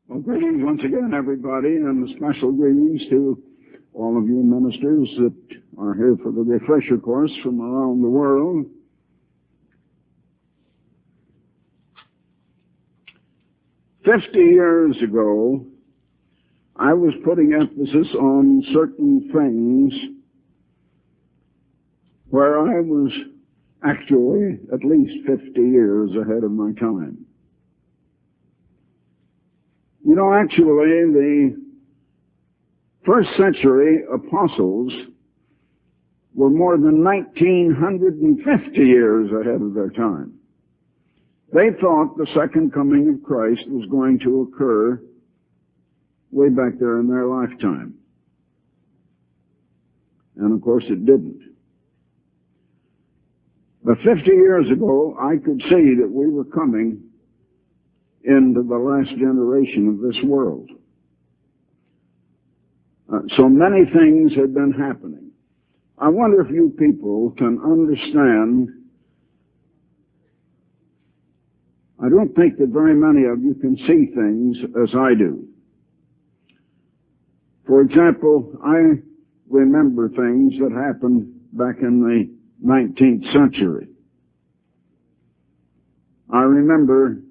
Well, greetings once again, everybody, and special greetings to all of you ministers that are here for the refresher course from around the world. "50 years ago, I was putting emphasis on certain things where I was actually at least 50 years ahead of my time. You know, actually, the first century apostles were more than 1,950 years ahead of their time. They thought the second coming of Christ was going to occur way back there in their lifetime. And of course it didn't. But 50 years ago, I could see that we were coming into the last generation of this world. So many things had been happening. I wonder if you people can understand. I don't think that very many of you can see things as I do. For example, I remember things that happened back in the 19th century. I remember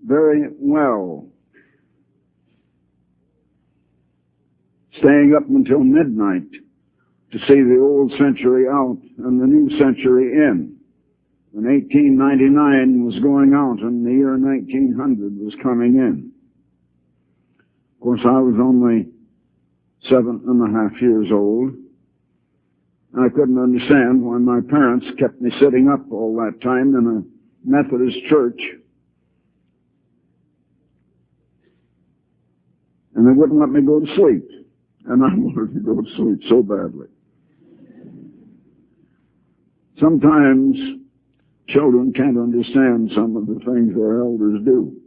very well staying up until midnight to see the old century out and the new century in. When 1899 was going out and the year 1900 was coming in. Of course, I was only 7.5 years old. I couldn't understand why my parents kept me sitting up all that time in a Methodist church. And they wouldn't let me go to sleep. And I wanted to go to sleep so badly. Sometimes children can't understand some of the things their elders do.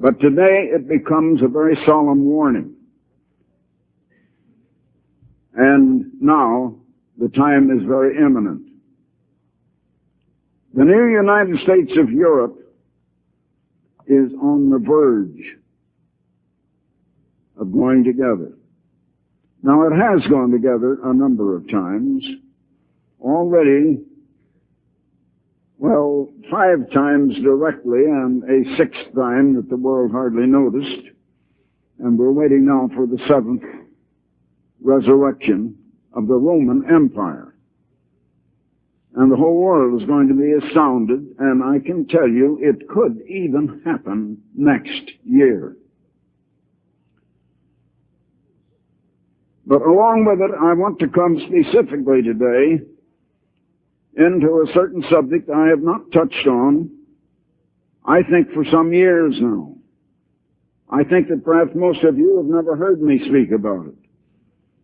But today it becomes a very solemn warning. And now the time is very imminent. The new United States of Europe is on the verge of going together. Now, it has gone together a number of times. Already, 5 times directly and a 6th time that the world hardly noticed. And we're waiting now for the 7th resurrection of the Roman Empire. And the whole world is going to be astounded, and I can tell you it could even happen next year. But along with it, I want to come specifically today into a certain subject I have not touched on, I think, for some years now. I think that perhaps most of you have never heard me speak about it.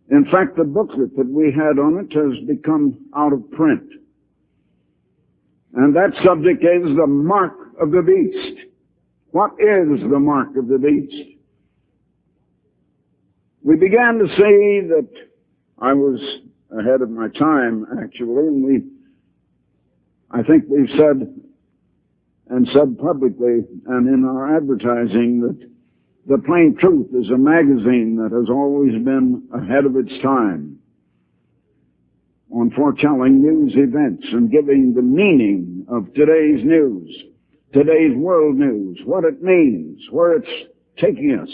In fact, the booklet that we had on it has become out of print. And that subject is the mark of the beast. What is the mark of the beast? We began to see that I was ahead of my time, actually, and I think we've said publicly and in our advertising that The Plain Truth is a magazine that has always been ahead of its time on foretelling news events and giving the meaning of today's news, today's world news, what it means, where it's taking us,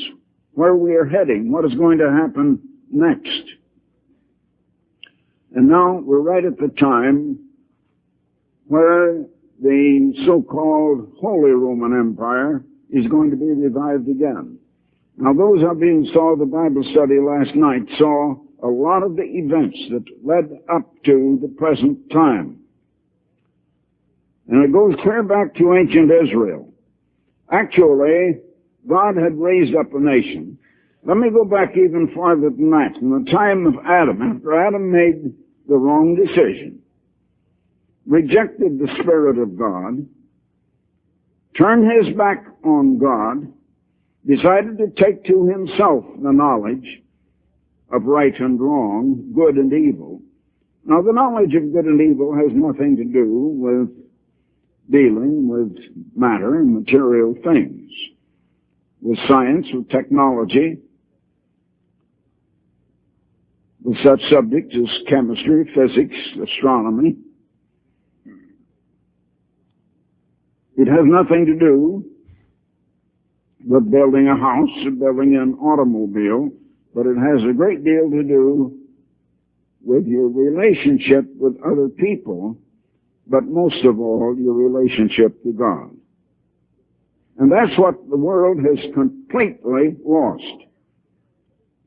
where we are heading, what is going to happen next. And now we're right at the time where the so-called Holy Roman Empire is going to be revived again. Now, those of you who saw the Bible study last night saw a lot of the events that led up to the present time. And it goes clear back to ancient Israel. Actually, God had raised up a nation. Let me go back even farther than that. In the time of Adam, after Adam made the wrong decision, rejected the Spirit of God, turned his back on God, decided to take to himself the knowledge of right and wrong, good and evil. Now, the knowledge of good and evil has nothing to do with dealing with matter and material things, with science, with technology, with such subjects as chemistry, physics, astronomy. It has nothing to do with building a house or building an automobile, but it has a great deal to do with your relationship with other people, but most of all, your relationship to God. And that's what the world has completely lost.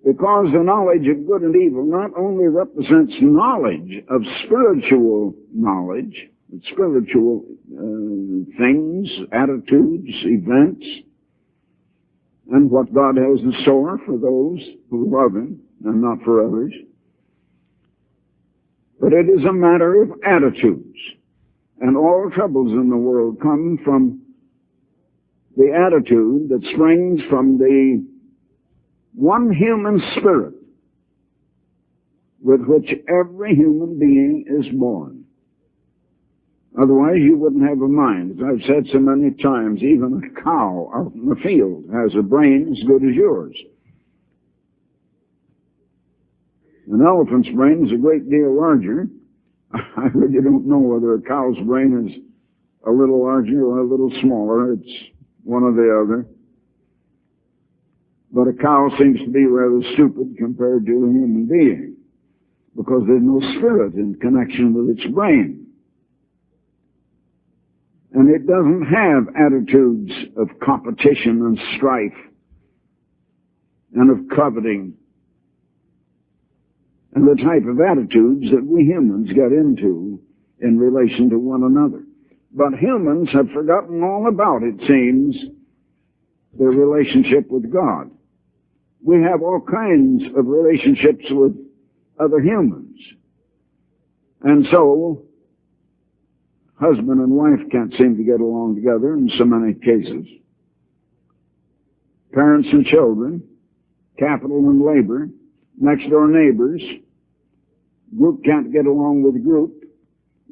Because the knowledge of good and evil not only represents knowledge of spiritual knowledge, spiritual things, attitudes, events, and what God has in store for those who love Him and not for others, but it is a matter of attitudes. And all troubles in the world come from the attitude that springs from the one human spirit with which every human being is born. Otherwise, you wouldn't have a mind. As I've said so many times, even a cow out in the field has a brain as good as yours. An elephant's brain is a great deal larger. I really don't know whether a cow's brain is a little larger or a little smaller. It's one or the other. But a cow seems to be rather stupid compared to a human being, because there's no spirit in connection with its brain. And it doesn't have attitudes of competition and strife and of coveting and the type of attitudes that we humans get into in relation to one another. But humans have forgotten all about, it seems, their relationship with God. We have all kinds of relationships with other humans. And so, husband and wife can't seem to get along together in so many cases. Parents and children, capital and labor, next door neighbors, group can't get along with group,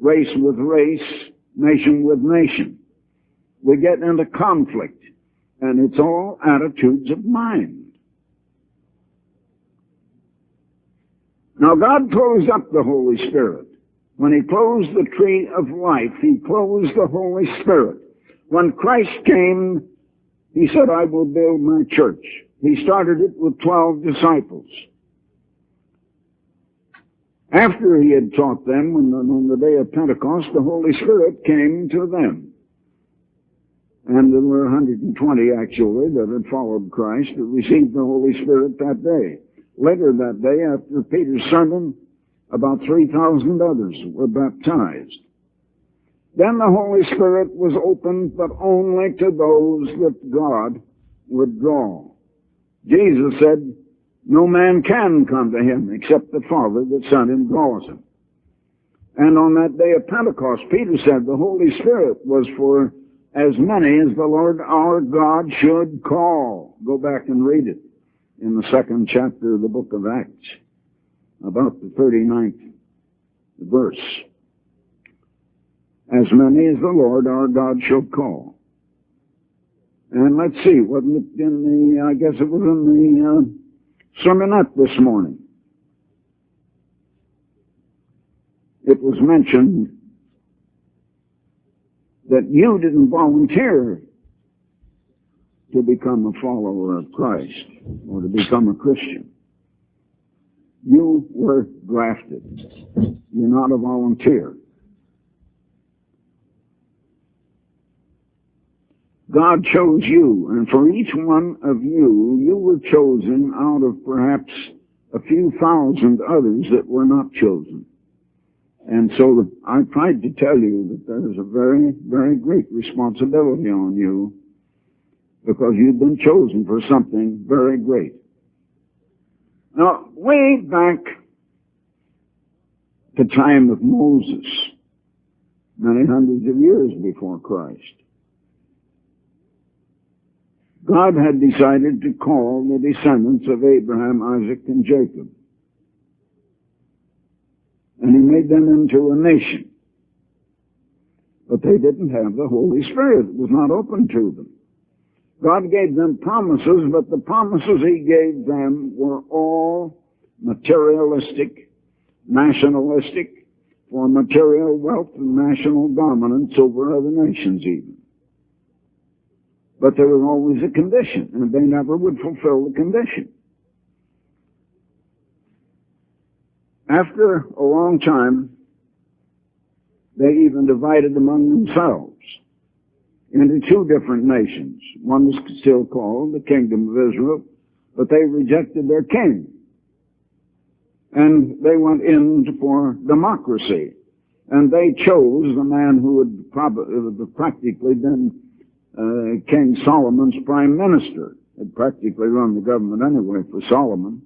race with race, nation with nation. We get into conflict, and it's all attitudes of mind. Now, God closed up the Holy Spirit. When He closed the tree of life, He closed the Holy Spirit. When Christ came, He said, I will build my church. He started it with 12 disciples. After He had taught them, on the day of Pentecost, the Holy Spirit came to them. And there were 120 actually that had followed Christ that received the Holy Spirit that day. Later that day, after Peter's sermon, about 3,000 others were baptized. Then the Holy Spirit was opened, but only to those that God would draw. Jesus said, no man can come to Him except the Father that sent Him draws him. And on that day of Pentecost, Peter said the Holy Spirit was for as many as the Lord our God should call. Go back and read it in the 2nd chapter of the book of Acts, about the 39th verse. As many as the Lord our God shall call. And let's see, wasn't it in the, I guess it was in the sermonette this morning. It was mentioned that you didn't volunteer to become a follower of Christ or to become a Christian. You were drafted. You're not a volunteer. God chose you, and for each one of you, you were chosen out of perhaps a few thousand others that were not chosen. And so I tried to tell you that there is a very, very great responsibility on you, because you've been chosen for something very great. Now, way back the time of Moses, many hundreds of years before Christ, God had decided to call the descendants of Abraham, Isaac, and Jacob. And He made them into a nation. but they didn't have the Holy Spirit. It was not open to them. God gave them promises, but the promises He gave them were all materialistic, nationalistic, for material wealth and national dominance over other nations even. But there was always a condition, and they never would fulfill the condition. After a long time, they even divided among themselves into two different nations. One was still called the Kingdom of Israel, but they rejected their king. And they went in for democracy. And they chose the man who had practically been King Solomon's prime minister. Had practically run the government anyway for Solomon,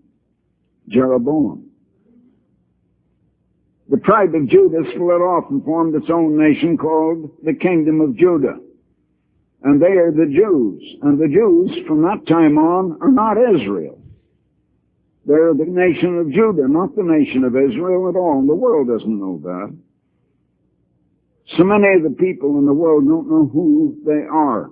Jeroboam. The tribe of Judah split off and formed its own nation called the Kingdom of Judah. And they are the Jews. And the Jews, from that time on, are not Israel. They're the nation of Judah, not the nation of Israel at all. And the world doesn't know that. So many of the people in the world don't know who they are.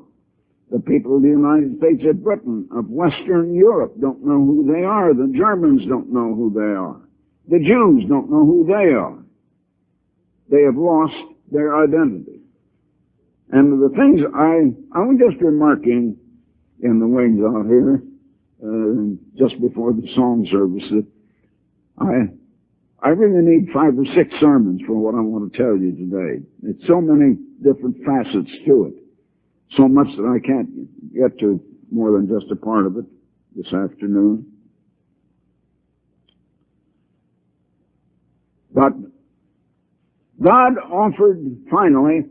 The people of the United States of Britain, of Western Europe, don't know who they are. The Germans don't know who they are. The Jews don't know who they are. They have lost their identity. And the things I was just remarking in the wings out here, just before the song service, that I really need 5 or 6 sermons for what I want to tell you today. It's so many different facets to it. So much that I can't get to more than just a part of it this afternoon. But God offered finally,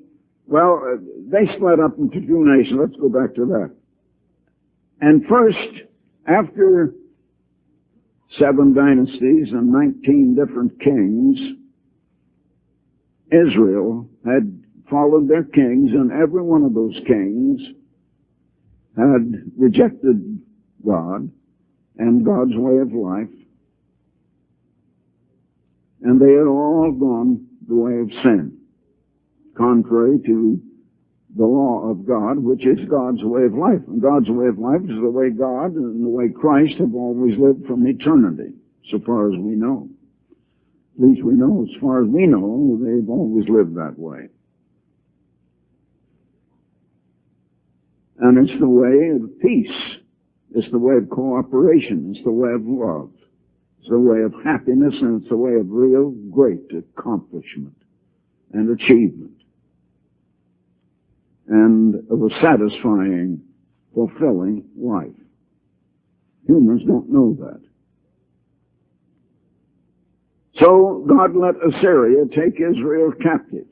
they split up into 2 nations. Let's go back to that. And first, after 7 dynasties and 19 different kings, Israel had followed their kings, and every one of those kings had rejected God and God's way of life. And they had all gone the way of sin, contrary to the law of God, which is God's way of life. And God's way of life is the way God and the way Christ have always lived from eternity, so far as we know. At least we know, as far as we know, they've always lived that way. And it's the way of peace. It's the way of cooperation. It's the way of love. It's the way of happiness, and it's the way of real great accomplishment and achievement, and of a satisfying, fulfilling life. Humans don't know that. So God let Assyria take Israel captive.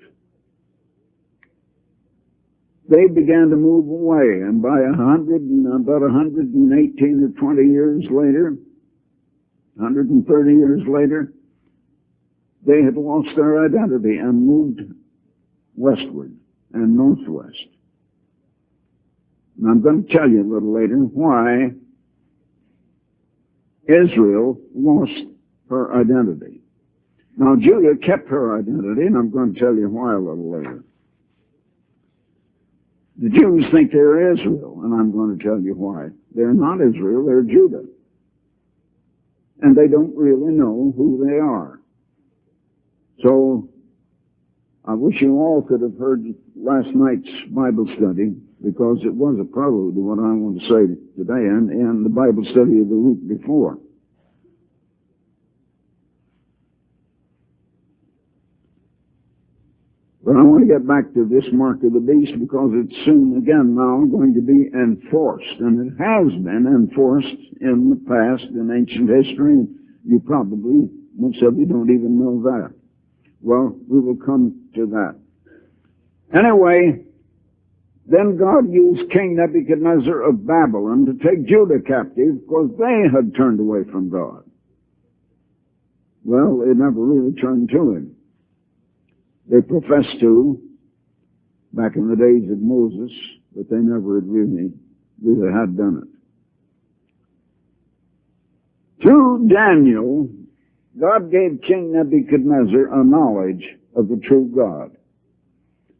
They began to move away, and by about 118 or 20 years later, 130 years later, they had lost their identity and moved westward and northwest. And I'm going to tell you a little later why Israel lost her identity. Now, Judah kept her identity, and I'm going to tell you why a little later. The Jews think they're Israel, and I'm going to tell you why. They're not Israel, they're Judah. And they don't really know who they are. So, I wish you all could have heard last night's Bible study, because it was a prelude to what I want to say today, and the Bible study of the week before. But I want to get back to this mark of the beast, because it's soon again now going to be enforced. And it has been enforced in the past, in ancient history. You probably, most of you don't even know that. Well, we will come to that. Anyway, then God used King Nebuchadnezzar of Babylon to take Judah captive, because they had turned away from God. Well, they never really turned to Him. They professed to, back in the days of Moses, but they never had really had done it. Through Daniel, God gave King Nebuchadnezzar a knowledge of the true God.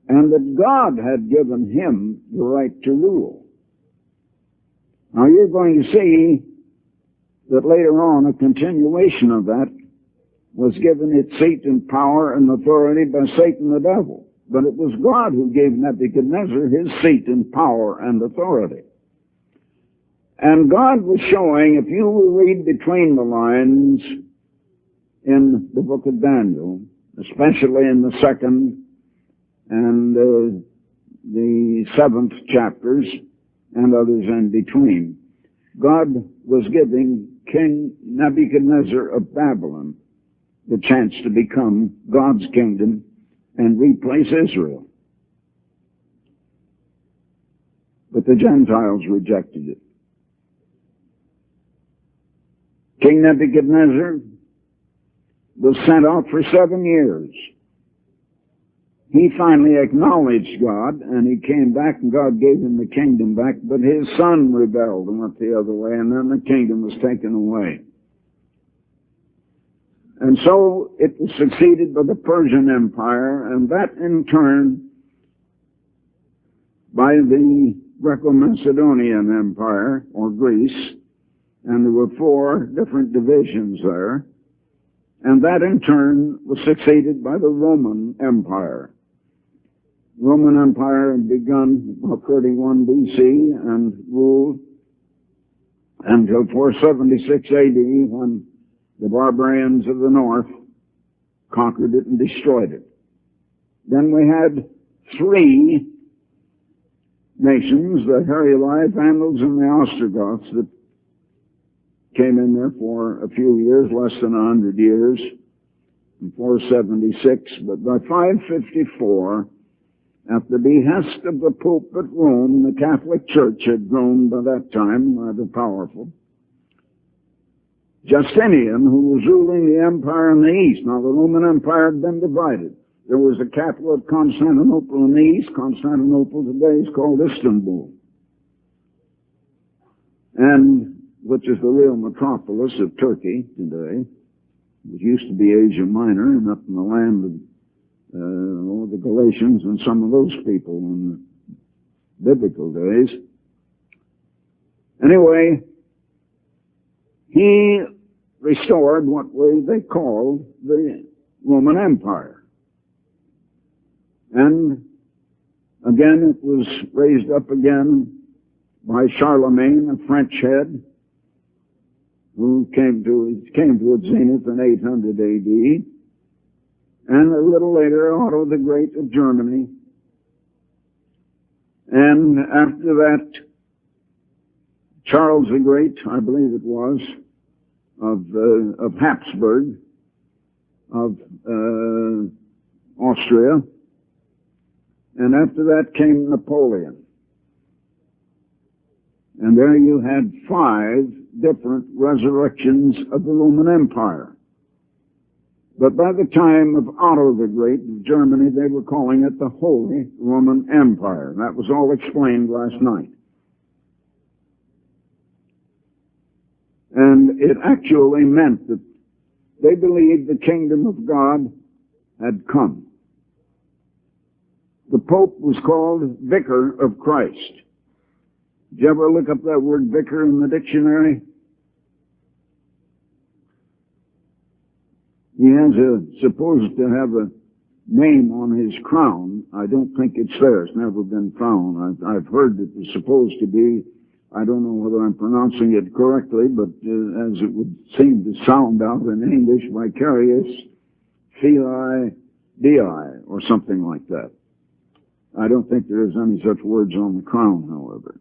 and that God had given him the right to rule. Now you're going to see that later on a continuation of that was given its seat and power and authority by Satan the devil. But it was God who gave Nebuchadnezzar his seat and power and authority. And God was showing, if you will read between the lines in the book of Daniel, especially in the 2nd and the 7th chapters and others in between, God was giving King Nebuchadnezzar of Babylon the chance to become God's kingdom and replace Israel. But the Gentiles rejected it. King Nebuchadnezzar was sent out for 7 years. He finally acknowledged God, and he came back, and God gave him the kingdom back, but his son rebelled and went the other way, and then the kingdom was taken away. And so it was succeeded by the Persian Empire, and that in turn by the Greco-Macedonian Empire, or Greece, and there were 4 different divisions there, and that in turn was succeeded by the Roman Empire. The Roman Empire had begun about 31 BC and ruled until 476 AD, when the barbarians of the north conquered it and destroyed it. Then we had 3 nations, the Heruli, Vandals, and the Ostrogoths, that came in there for a few years, less than 100 years, in 476. But by 554, at the behest of the Pope at Rome, the Catholic Church had grown by that time rather powerful. Justinian, who was ruling the empire in the east. Now, the Roman Empire had been divided. There was the capital of Constantinople in the east. Constantinople today is called Istanbul, and which is the real metropolis of Turkey today. It used to be Asia Minor, and up in the land of the Galatians and some of those people in the biblical days. Anyway, he restored what they called the Roman Empire. And again, it was raised up again by Charlemagne, a French head, who came to its zenith in 800 AD. And a little later, Otto the Great of Germany. And after that, Charles the Great, I believe it was, of Habsburg, of Austria. And after that came Napoleon. And there you had 5 different resurrections of the Roman Empire. But by the time of Otto the Great of Germany, they were calling it the Holy Roman Empire. That was all explained last night. And it actually meant that they believed the kingdom of God had come. The Pope was called Vicar of Christ. Did you ever look up that word vicar in the dictionary? He has supposed to have a name on his crown. I don't think it's there. It's never been found. I've heard that it's supposed to be, I don't know whether I'm pronouncing it correctly, but as it would seem to sound out in English, vicarious filii dei, or something like that. I don't think there's any such words on the crown, however.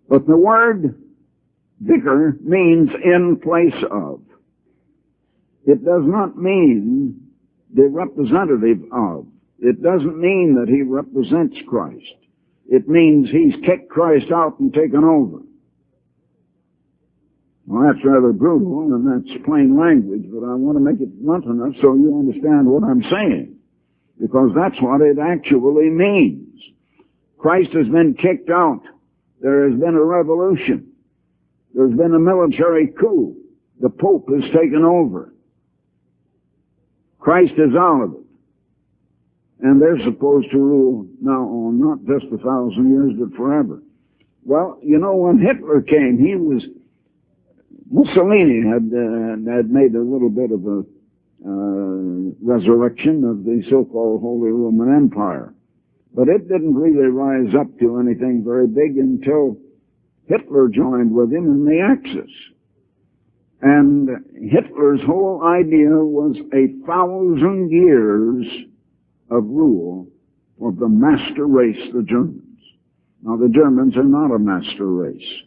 But the word vicar means in place of. It does not mean the representative of. It doesn't mean that he represents Christ. It means he's kicked Christ out and taken over. Well, that's rather brutal, and that's plain language, but I want to make it blunt enough so you understand what I'm saying, because that's what it actually means. Christ has been kicked out. There has been a revolution. There's been a military coup. The Pope has taken over. Christ is out of it. and they're supposed to rule now on not just 1,000 years, but forever. Well, you know, when Hitler came, Mussolini had made a little bit of a resurrection of the so-called Holy Roman Empire. But it didn't really rise up to anything very big until Hitler joined with him in the Axis. And Hitler's whole idea was 1,000 years of rule of the master race, the Germans. Now, the Germans are not a master race.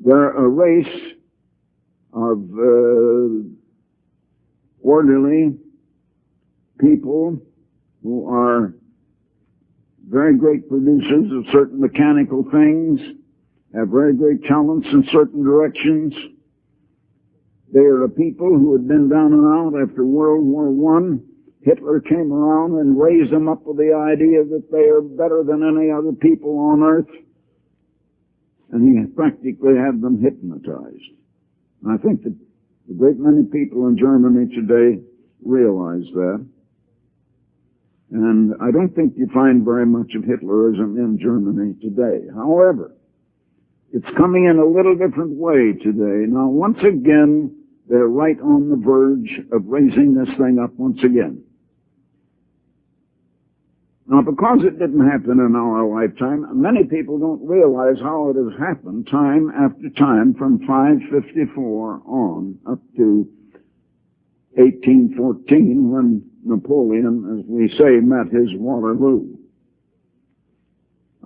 They're a race of orderly people who are very great producers of certain mechanical things, have very great talents in certain directions. They are a people who had been down and out after World War I. Hitler came around and raised them up with the idea that they are better than any other people on earth. And he practically had them hypnotized. And I think that a great many people in Germany today realize that. And I don't think you find very much of Hitlerism in Germany today. However, it's coming in a little different way today. Now, once again, they're right on the verge of raising this thing up once again. Now, because it didn't happen in our lifetime, many people don't realize how it has happened time after time from 554 on up to 1814 when Napoleon, as we say, met his Waterloo.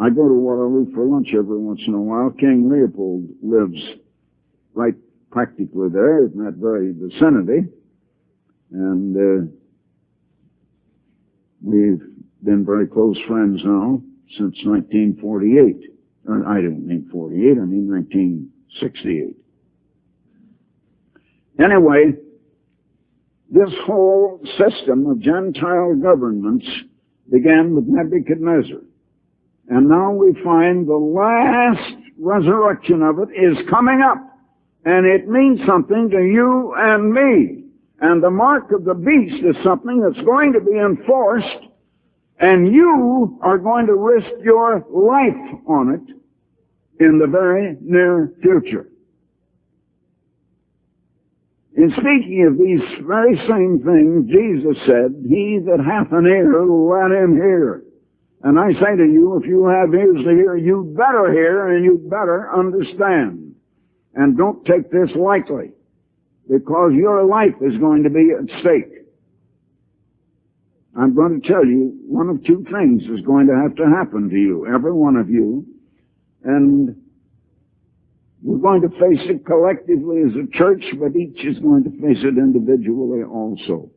I go to Waterloo for lunch every once in a while. King Leopold lives right practically there in that very vicinity. And we've been very close friends now since 1948. Or I don't mean 48, I mean 1968. Anyway, this whole system of Gentile governments began with Nebuchadnezzar. And now we find the last resurrection of it is coming up. And it means something to you and me. And the mark of the beast is something that's going to be enforced, and you are going to risk your life on it in the very near future. In speaking of these very same things, Jesus said, "He that hath an ear, let him hear." And I say to you, if you have ears to hear, you better hear and you better understand. And don't take this lightly, because your life is going to be at stake. I'm going to tell you one of two things is going to have to happen to you, every one of you, and we're going to face it collectively as a church, but each is going to face it individually also.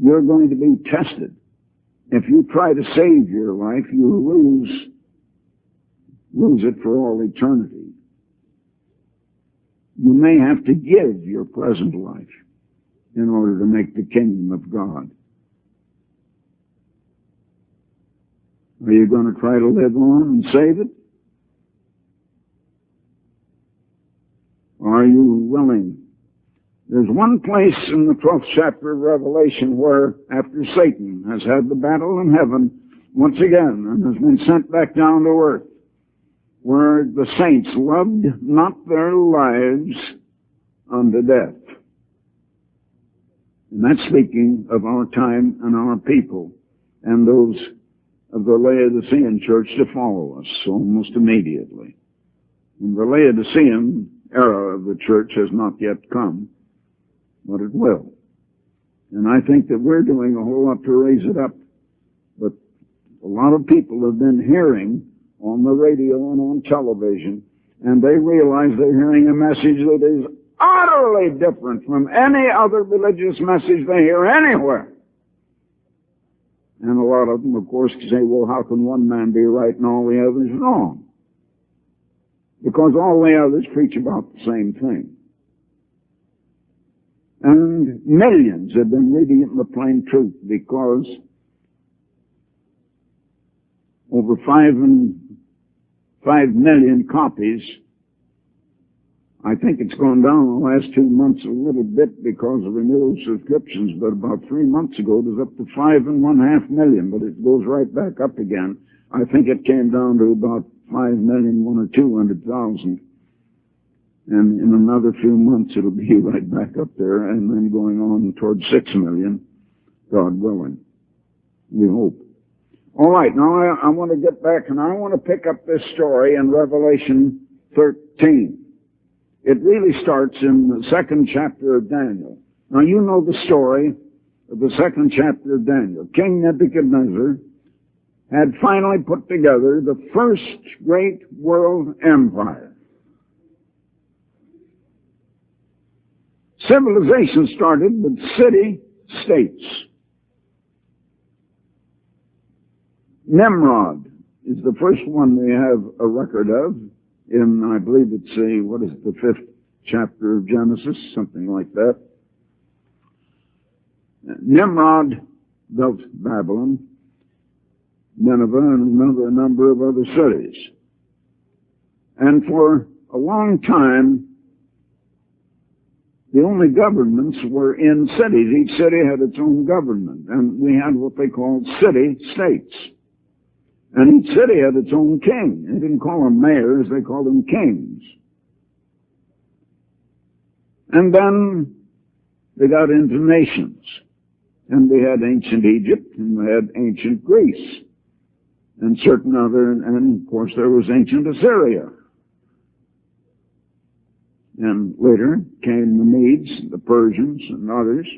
You're going to be tested. If you try to save your life, you lose it for all eternity. You may have to give your present life in order to make the kingdom of God. Are you going to try to live on and save it? Are you willing? There's one place in the 12th chapter of Revelation where, after Satan has had the battle in heaven once again and has been sent back down to earth, where the saints loved not their lives unto death. And that's speaking of our time and our people and those of the Laodicean church to follow us almost immediately. And the Laodicean era of the church has not yet come, but it will. And I think that we're doing a whole lot to raise it up. But a lot of people have been hearing on the radio and on television, and they realize they're hearing a message that is utterly different from any other religious message they hear anywhere. And a lot of them, of course, say, well, how can one man be right and all the others wrong? Because all the others preach about the same thing. And millions have been reading it in the plain truth, because over 5 million copies I think it's gone down the last 2 months a little bit because of renewal subscriptions, but about 3 months ago it was up to 5.5 million, but it goes right back up again. I think it came down to about 5,000,001 or 200,000. And in another few months it'll be right back up there and then going on towards 6 million, God willing. We hope. All right, now I want to get back and I want to pick up this story in Revelation 13. It really starts in the 2nd chapter of Daniel. Now you know the story of the 2nd chapter of Daniel. King Nebuchadnezzar had finally put together the first great world empire. Civilization started with city-states. Nimrod is the first one we have a record of in, I believe it's the 5th chapter of Genesis, something like that. Nimrod built Babylon, Nineveh, and a number of other cities. And for a long time, the only governments were in cities. Each city had its own government, and we had what they called city-states. And each city had its own king. They didn't call them mayors, they called them kings. And then they got into nations. And we had ancient Egypt, and we had ancient Greece, and certain other, and of course there was ancient Assyria. And later came the Medes, the Persians, and others.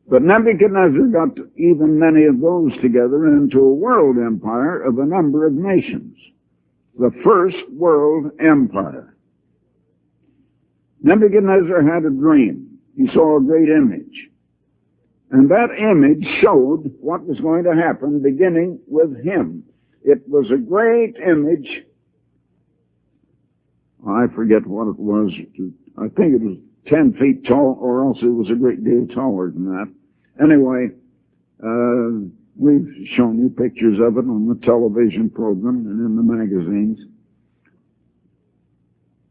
But Nebuchadnezzar got even many of those together into a world empire of a number of nations. The first world empire. Nebuchadnezzar had a dream. He saw a great image. And that image showed what was going to happen beginning with him. It was a great image. I forget what it was. I think it was 10 feet tall, or else it was a great deal taller than that. Anyway, we've shown you pictures of it on the television program and in the magazines.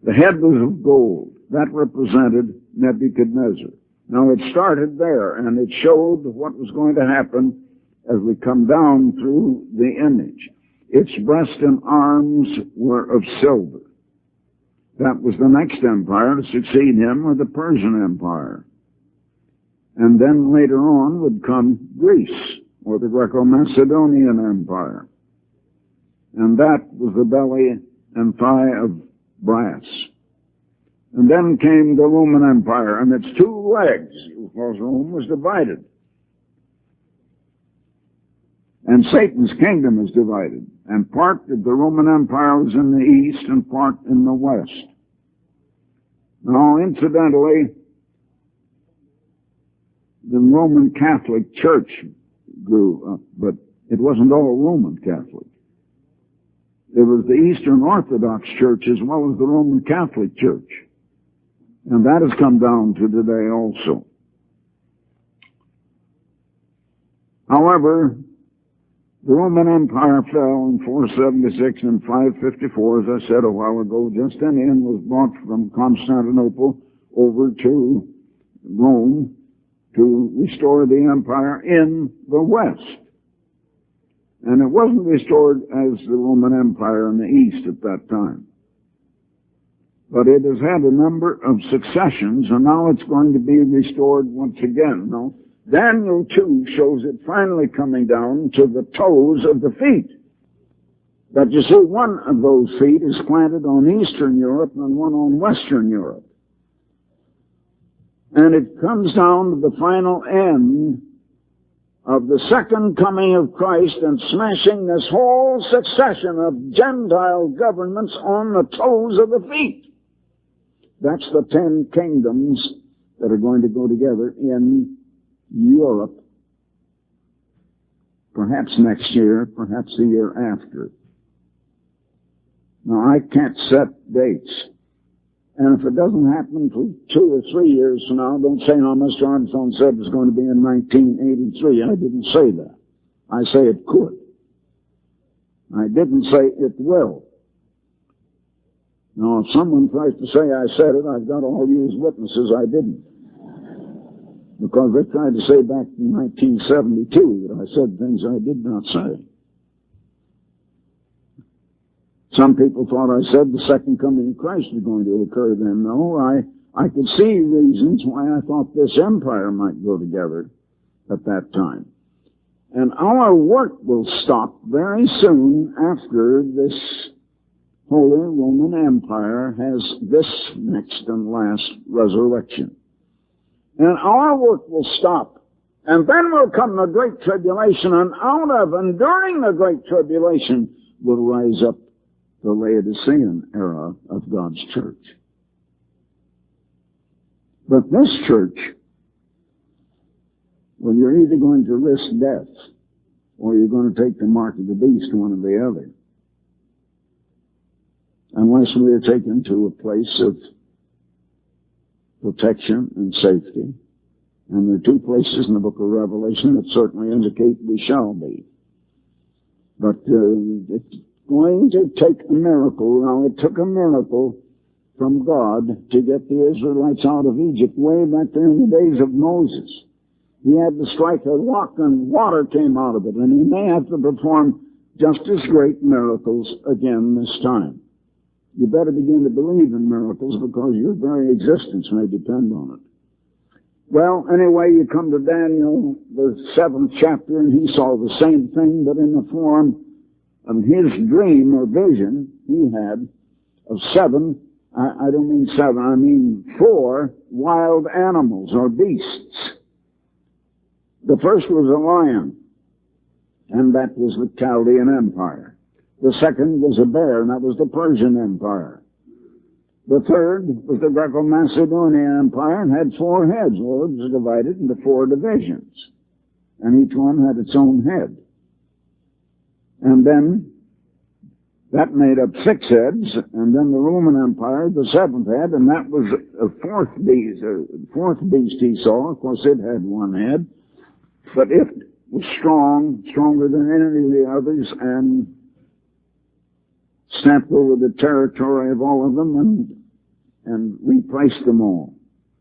The head was of gold. That represented Nebuchadnezzar. Now it started there, and it showed what was going to happen as we come down through the image. Its breast and arms were of silver. That was the next empire to succeed him, or the Persian Empire. And then later on would come Greece, or the Greco-Macedonian Empire. And that was the belly and thigh of brass. And then came the Roman Empire, and its 2 legs, because Rome was divided. And Satan's kingdom is divided, and part of the Roman Empire was in the east and part in the west. Now, incidentally, the Roman Catholic Church grew up, but it wasn't all Roman Catholic. There was the Eastern Orthodox Church as well as the Roman Catholic Church. And that has come down to today also. However, the Roman Empire fell in 476 and 554, as I said a while ago. Justinian was brought from Constantinople over to Rome to restore the empire in the West. And it wasn't restored as the Roman Empire in the East at that time. But it has had a number of successions, and now it's going to be restored once again. Now, Daniel 2 shows it finally coming down to the toes of the feet. But you see, one of those feet is planted on Eastern Europe and one on Western Europe. And it comes down to the final end of the second coming of Christ and smashing this whole succession of Gentile governments on the toes of the feet. That's the 10 kingdoms that are going to go together in Europe, perhaps next year, perhaps the year after. Now, I can't set dates. And if it doesn't happen for 2 or 3 years from now, don't say, no, Mr. Armstrong said it was going to be in 1983. I didn't say that. I say it could. I didn't say it will. Now, if someone tries to say I said it, I've got all you as witnesses I didn't. Because they tried to say back in 1972 that I said things I did not say. Some people thought I said the second coming of Christ was going to occur then. No, I could see reasons why I thought this empire might go together at that time. And our work will stop very soon after this Holy Roman Empire has this next and last resurrection. And our work will stop. And then will come the Great Tribulation, and out of and during the Great Tribulation will rise up the Laodicean era of God's church. But this church, well, you're either going to risk death or you're going to take the mark of the beast, one or the other. Unless we are taken to a place of protection and safety. And there are two places in the book of Revelation that certainly indicate we shall be. But it's going to take a miracle. Now, it took a miracle from God to get the Israelites out of Egypt way back there in the days of Moses. He had to strike a rock and water came out of it, and he may have to perform just as great miracles again this time. You better begin to believe in miracles because your very existence may depend on it. Well, anyway, you come to Daniel, the 7th chapter, and he saw the same thing, but in the form of his dream or vision he had of I don't mean 7, I mean 4 wild animals or beasts. The first was a lion, and that was the Chaldean Empire. The second was a bear, and that was the Persian Empire. The third was the Greco-Macedonian Empire and had 4 heads. Well, it was divided into 4 divisions, and each one had its own head. And then that made up 6 heads, and then the Roman Empire, the 7th head, and that was a 4th beast he saw. Of course, it had 1 head, but it was stronger than any of the others, and stamped over the territory of all of them and replaced them all,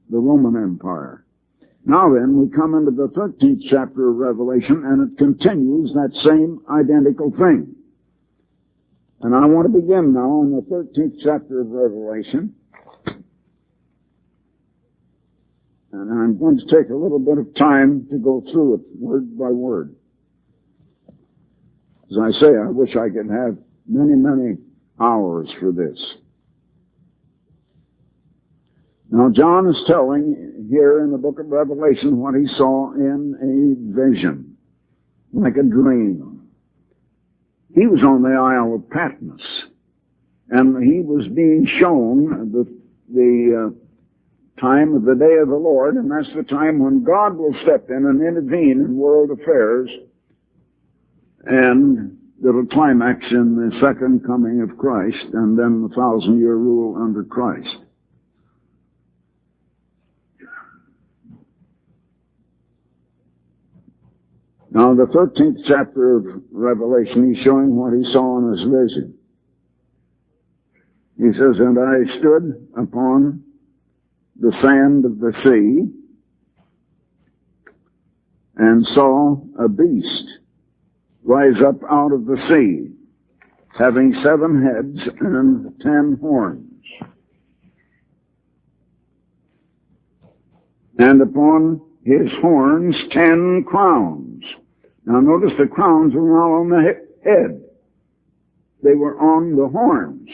the Roman Empire. Now then, we come into the 13th chapter of Revelation, and it continues that same identical thing. And I want to begin now in the 13th chapter of Revelation. And I'm going to take a little bit of time to go through it word by word. As I say, I wish I could have many hours for this. Now, John is telling here in the book of Revelation what he saw in a vision, like a dream. He was on the Isle of Patmos, and he was being shown the time of the day of the Lord, and that's the time when God will step in and intervene in world affairs, and it'll climax in the second coming of Christ, and then the 1,000-year rule under Christ. Now, the 13th chapter of Revelation, he's showing what he saw in his vision. He says, "And I stood upon the sand of the sea, and saw a beast rise up out of the sea, having 7 heads and 10 horns. And upon his horns 10 crowns." Now notice the crowns were not on the head. They were on the horns.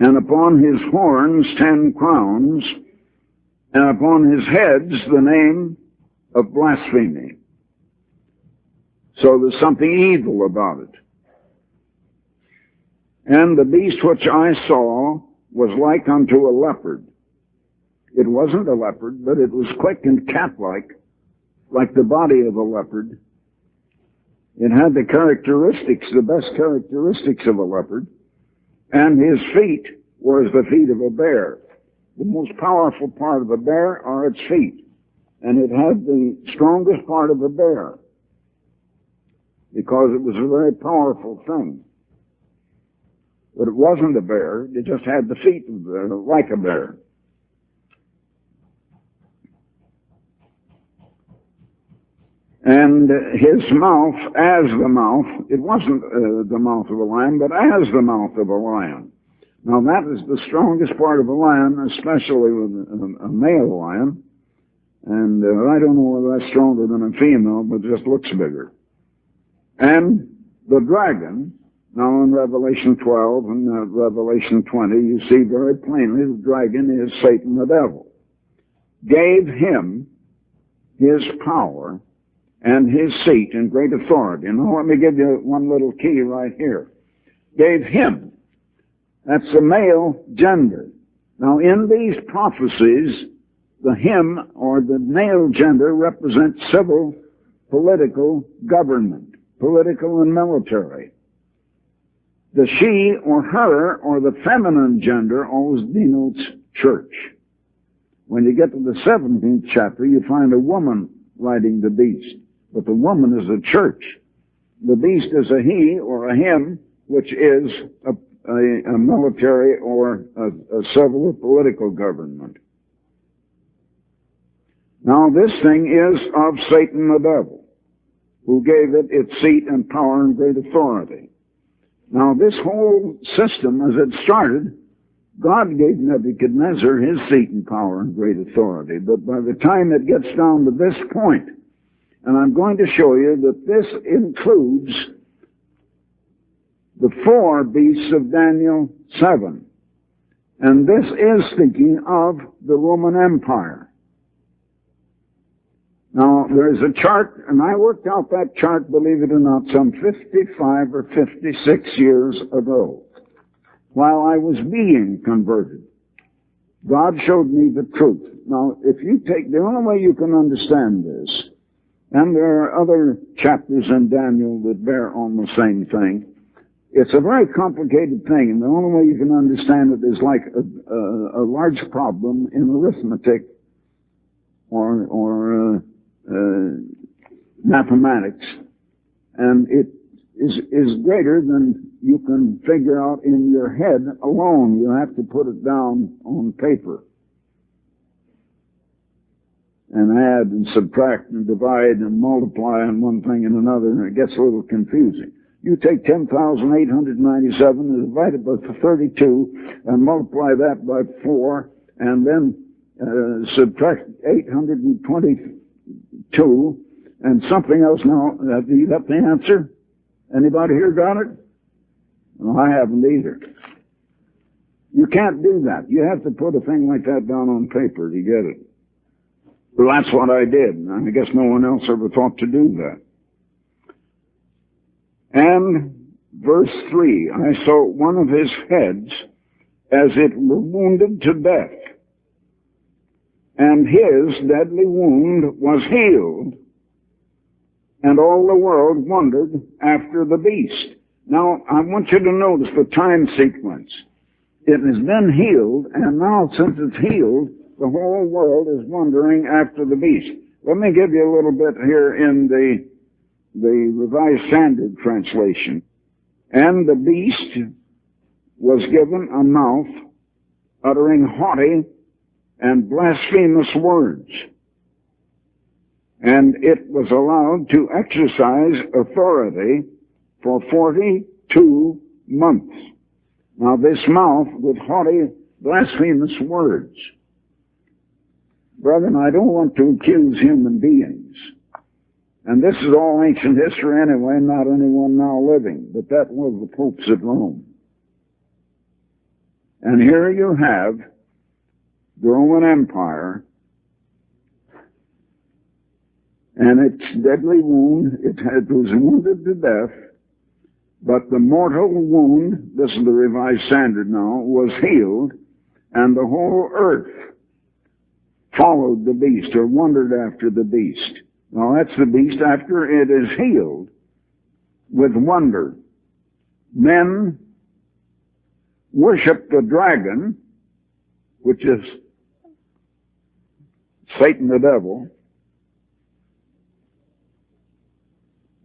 And upon his horns 10 crowns, and upon his heads the name of blasphemy. So there's something evil about it. "And the beast which I saw was like unto a leopard." It wasn't a leopard, but it was quick and cat-like, like the body of a leopard. It had the characteristics, the best characteristics of a leopard, and his feet were as the feet of a bear. The most powerful part of a bear are its feet, and it had the strongest part of a bear, because it was a very powerful thing. but it wasn't a bear. It just had the feet like a bear. And his mouth as the mouth, it wasn't the mouth of a lion, but as the mouth of a lion. Now that is the strongest part of a lion, especially with a male lion. And I don't know whether that's stronger than a female, but it just looks bigger. And the dragon, now in Revelation 12 and Revelation 20, you see very plainly the dragon is Satan the devil. Gave him his power and his seat and great authority. Now let me give you one little key right here. Gave him. That's the male gender. Now in these prophecies, the him or the male gender represents civil, political government, political and military. The she or her or the feminine gender always denotes church. When you get to the 17th chapter, you find a woman riding the beast. But the woman is a church. The beast is a he or a him, which is a military or a civil or political government. Now this thing is of Satan the devil, who gave it its seat and power and great authority. Now this whole system, as it started, God gave Nebuchadnezzar his seat and power and great authority. But by the time it gets down to this point, and I'm going to show you that this includes the 4 beasts of Daniel 7. And this is speaking of the Roman Empire. Now, there's a chart, and I worked out that chart, believe it or not, some 55 or 56 years ago, while I was being converted. God showed me the truth. Now, if you take, the only way you can understand this, and there are other chapters in Daniel that bear on the same thing, it's a very complicated thing, and the only way you can understand it is like a large problem in arithmetic or mathematics, and it is greater than you can figure out in your head alone. You have to put it down on paper and add and subtract and divide and multiply on one thing and another, and it gets a little confusing. You take 10,897 and divide it by 32 and multiply that by 4 and then subtract 822 and something else. Now, have you got the answer? Anybody here got it? No, I haven't either. You can't do that. You have to put a thing like that down on paper to get it. Well, that's what I did. I guess no one else ever thought to do that. And verse 3, I saw one of his heads as it were wounded to death, and his deadly wound was healed, and all the world wondered after the beast. Now, I want you to notice the time sequence. It has been healed, and now since it's healed, the whole world is wondering after the beast. Let me give you a little bit here in the Revised Standard Translation. And the beast was given a mouth uttering haughty and blasphemous words, and it was allowed to exercise authority for 42 months. Now this mouth with haughty, blasphemous words. Brethren, I don't want to accuse human beings. And this is all ancient history anyway, not anyone now living. But that was the popes at Rome. And here you have the Roman Empire and its deadly wound. It was wounded to death, but the mortal wound, this is the Revised Standard now, was healed, and the whole earth followed the beast or wondered after the beast. Now that's the beast after it is healed with wonder. Men worship the dragon, which is Satan the devil,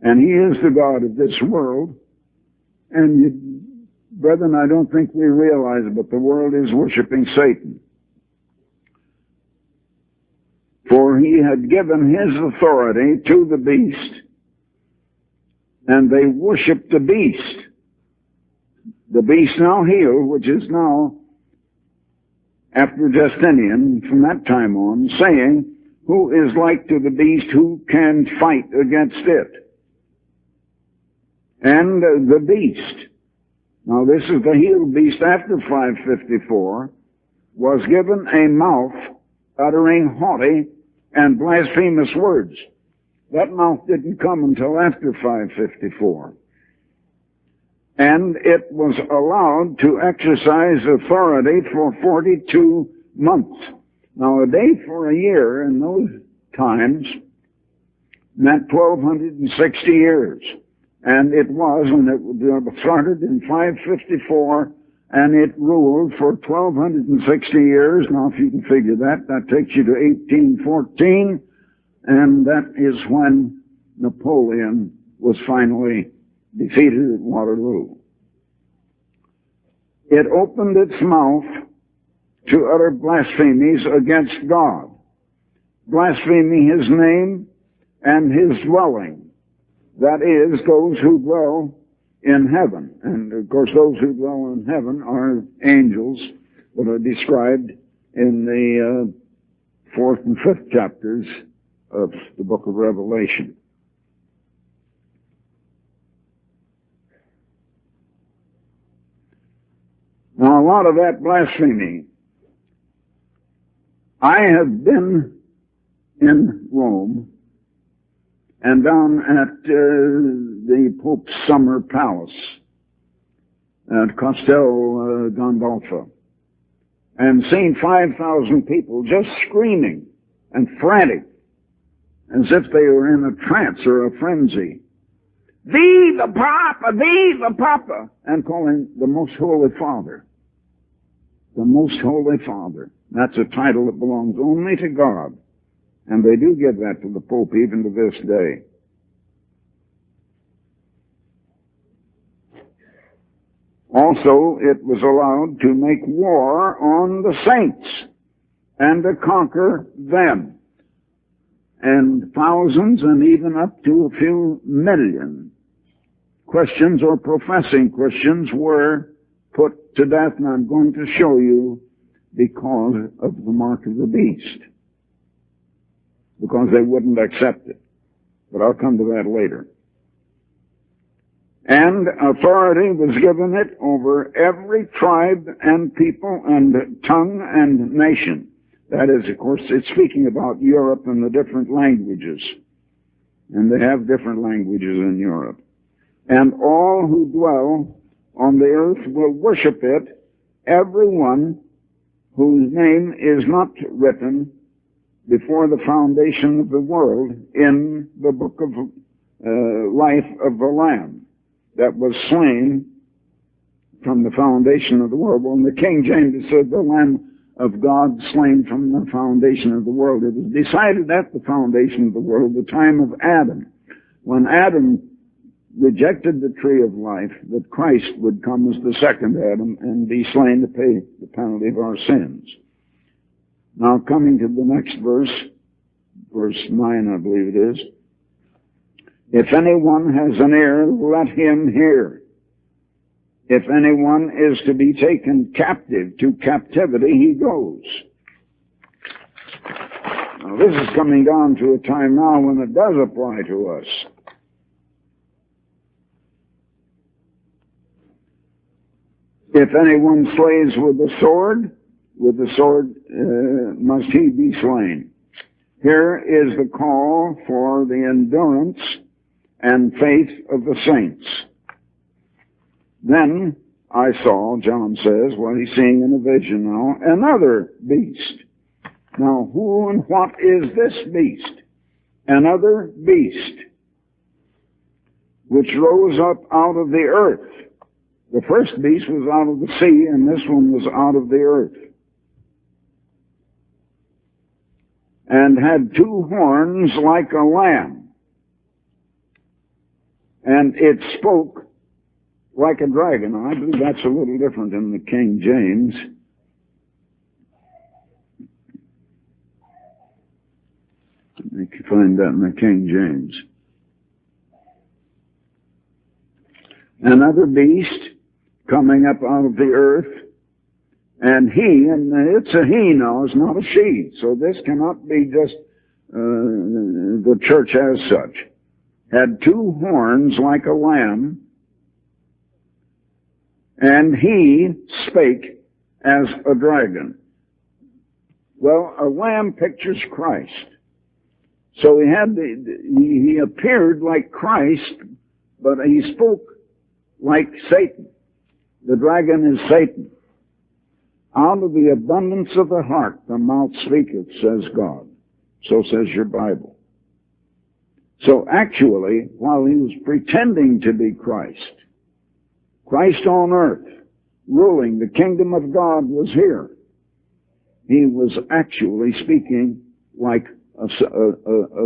and he is the god of this world, and Brethren, I don't think we realize it, but the world is worshiping Satan. For he had given his authority to the beast, and they worshiped the beast. The beast now healed, which is now, after Justinian, from that time on, saying, who is like to the beast, who can fight against it? And the beast, now this is the healed beast after 554, was given a mouth uttering haughty and blasphemous words. That mouth didn't come until after 554. And it was allowed to exercise authority for 42 months. Now, a day for a year in those times meant 1,260 years. And it was, when it started in 554, and it ruled for 1,260 years. Now, if you can figure that, that takes you to 1814, and that is when Napoleon was finally defeated at Waterloo. It opened its mouth to utter blasphemies against God, blaspheming his name and his dwelling. That is, those who dwell in heaven. And of course, those who dwell in heaven are angels that are described in the 4th and 5th chapters of the book of Revelation. Now, a lot of that blasphemy. I have been in Rome and down at the Pope's summer palace at Castel Gandolfo, and seen 5,000 people just screaming and frantic as if they were in a trance or a frenzy. Viva Papa! Viva Papa! And calling the Most Holy Father. The Most Holy Father. That's a title that belongs only to God. And they do give that to the Pope even to this day. Also, it was allowed to make war on the saints and to conquer them. And thousands and even up to a few million Christians or professing Christians were put to death, and I'm going to show you because of the mark of the beast. Because they wouldn't accept it. But I'll come to that later. And authority was given it over every tribe and people and tongue and nation. That is, of course, it's speaking about Europe and the different languages. And they have different languages in Europe. And all who dwell on the earth will worship it, everyone whose name is not written before the foundation of the world in the book of life of the Lamb that was slain from the foundation of the world. Well, in the King James it said the Lamb of God slain from the foundation of the world. It was decided at the foundation of the world, the time of Adam, when Adam rejected the tree of life, that Christ would come as the second Adam and be slain to pay the penalty of our sins. Now, coming to the next verse, verse 9, I believe it is. If anyone has an ear, let him hear. If anyone is to be taken captive, to captivity he goes. Now, this is coming down to a time now when it does apply to us. If anyone slays with the sword must he be slain. Here is the call for the endurance and faith of the saints. Then I saw, John says, well, he's seeing in a vision now, another beast. Now, who and what is this beast? Another beast, which rose up out of the earth. The first beast was out of the sea, and this one was out of the earth. And had two horns like a lamb. And it spoke like a dragon. I believe that's a little different in the King James. You can find that in the King James. Another beast coming up out of the earth, and it's a he now, it's not a she. So this cannot be just the church as such. Had two horns like a lamb, and he spake as a dragon. Well, a lamb pictures Christ. So he appeared like Christ, but he spoke like Satan. The dragon is Satan. Out of the abundance of the heart, the mouth speaketh, says God. So says your Bible. So actually, while he was pretending to be Christ on earth, ruling, the kingdom of God was here, he was actually speaking like a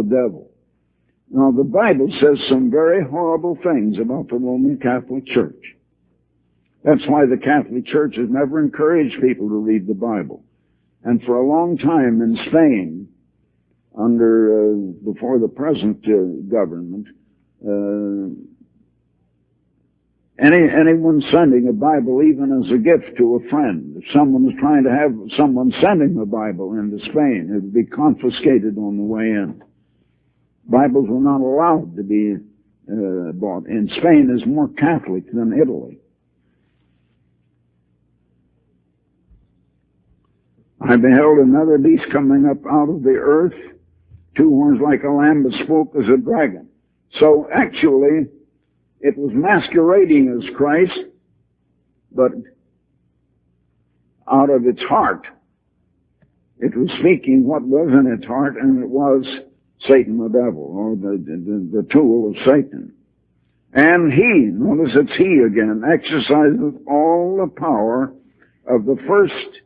devil. Now, the Bible says some very horrible things about the Roman Catholic Church. That's why the Catholic Church has never encouraged people to read the Bible. And for a long time in Spain, before the present government, anyone sending a Bible, even as a gift to a friend, if someone was trying to have someone sending the Bible into Spain, it would be confiscated on the way in. Bibles were not allowed to be bought. And Spain is more Catholic than Italy. I beheld another beast coming up out of the earth, two horns like a lamb, but spoke as a dragon. So actually, it was masquerading as Christ, but out of its heart, it was speaking what was in its heart, and it was Satan the devil, or the tool of Satan. And he, notice it's he again, exercises all the power of the first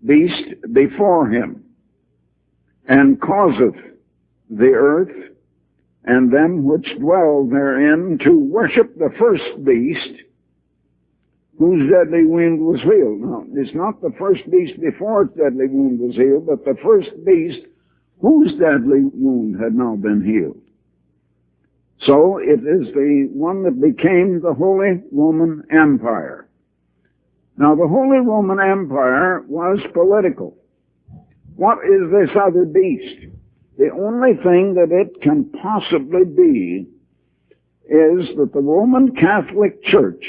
beast before him, and causeth the earth and them which dwell therein to worship the first beast, whose deadly wound was healed. Now, it's not the first beast before its deadly wound was healed, but the first beast whose deadly wound had now been healed. So it is the one that became the Holy Roman Empire. Now, the Holy Roman Empire was political. What is this other beast? The only thing that it can possibly be is that the Roman Catholic Church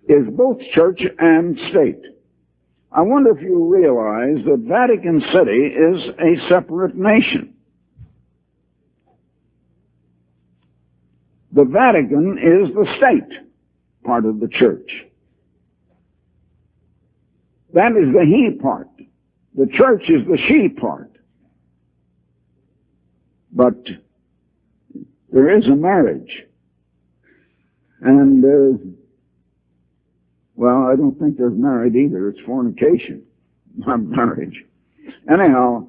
is both church and state. I wonder if you realize that Vatican City is a separate nation. The Vatican is the state part of the church. That is the he part. The church is the she part. But there is a marriage. And, well, I don't think there's married either. It's fornication, not marriage. Anyhow,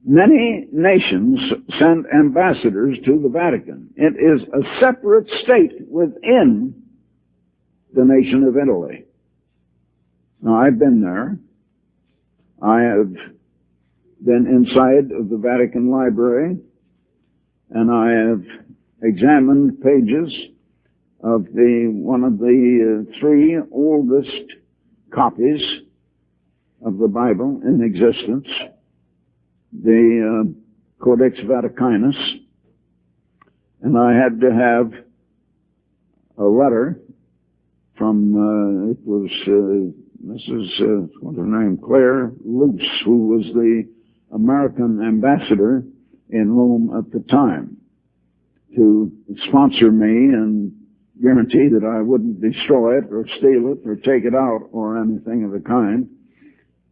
many nations send ambassadors to the Vatican. It is a separate state within the nation of Italy. Now, I've been there. I have been inside of the Vatican Library, and I have examined pages of one of the three oldest copies of the Bible in existence, the Codex Vaticanus, and I had to have a letter from, it was Mrs. what's her name, Claire Luce, who was the American ambassador in Rome at the time, to sponsor me and guarantee that I wouldn't destroy it or steal it or take it out or anything of the kind.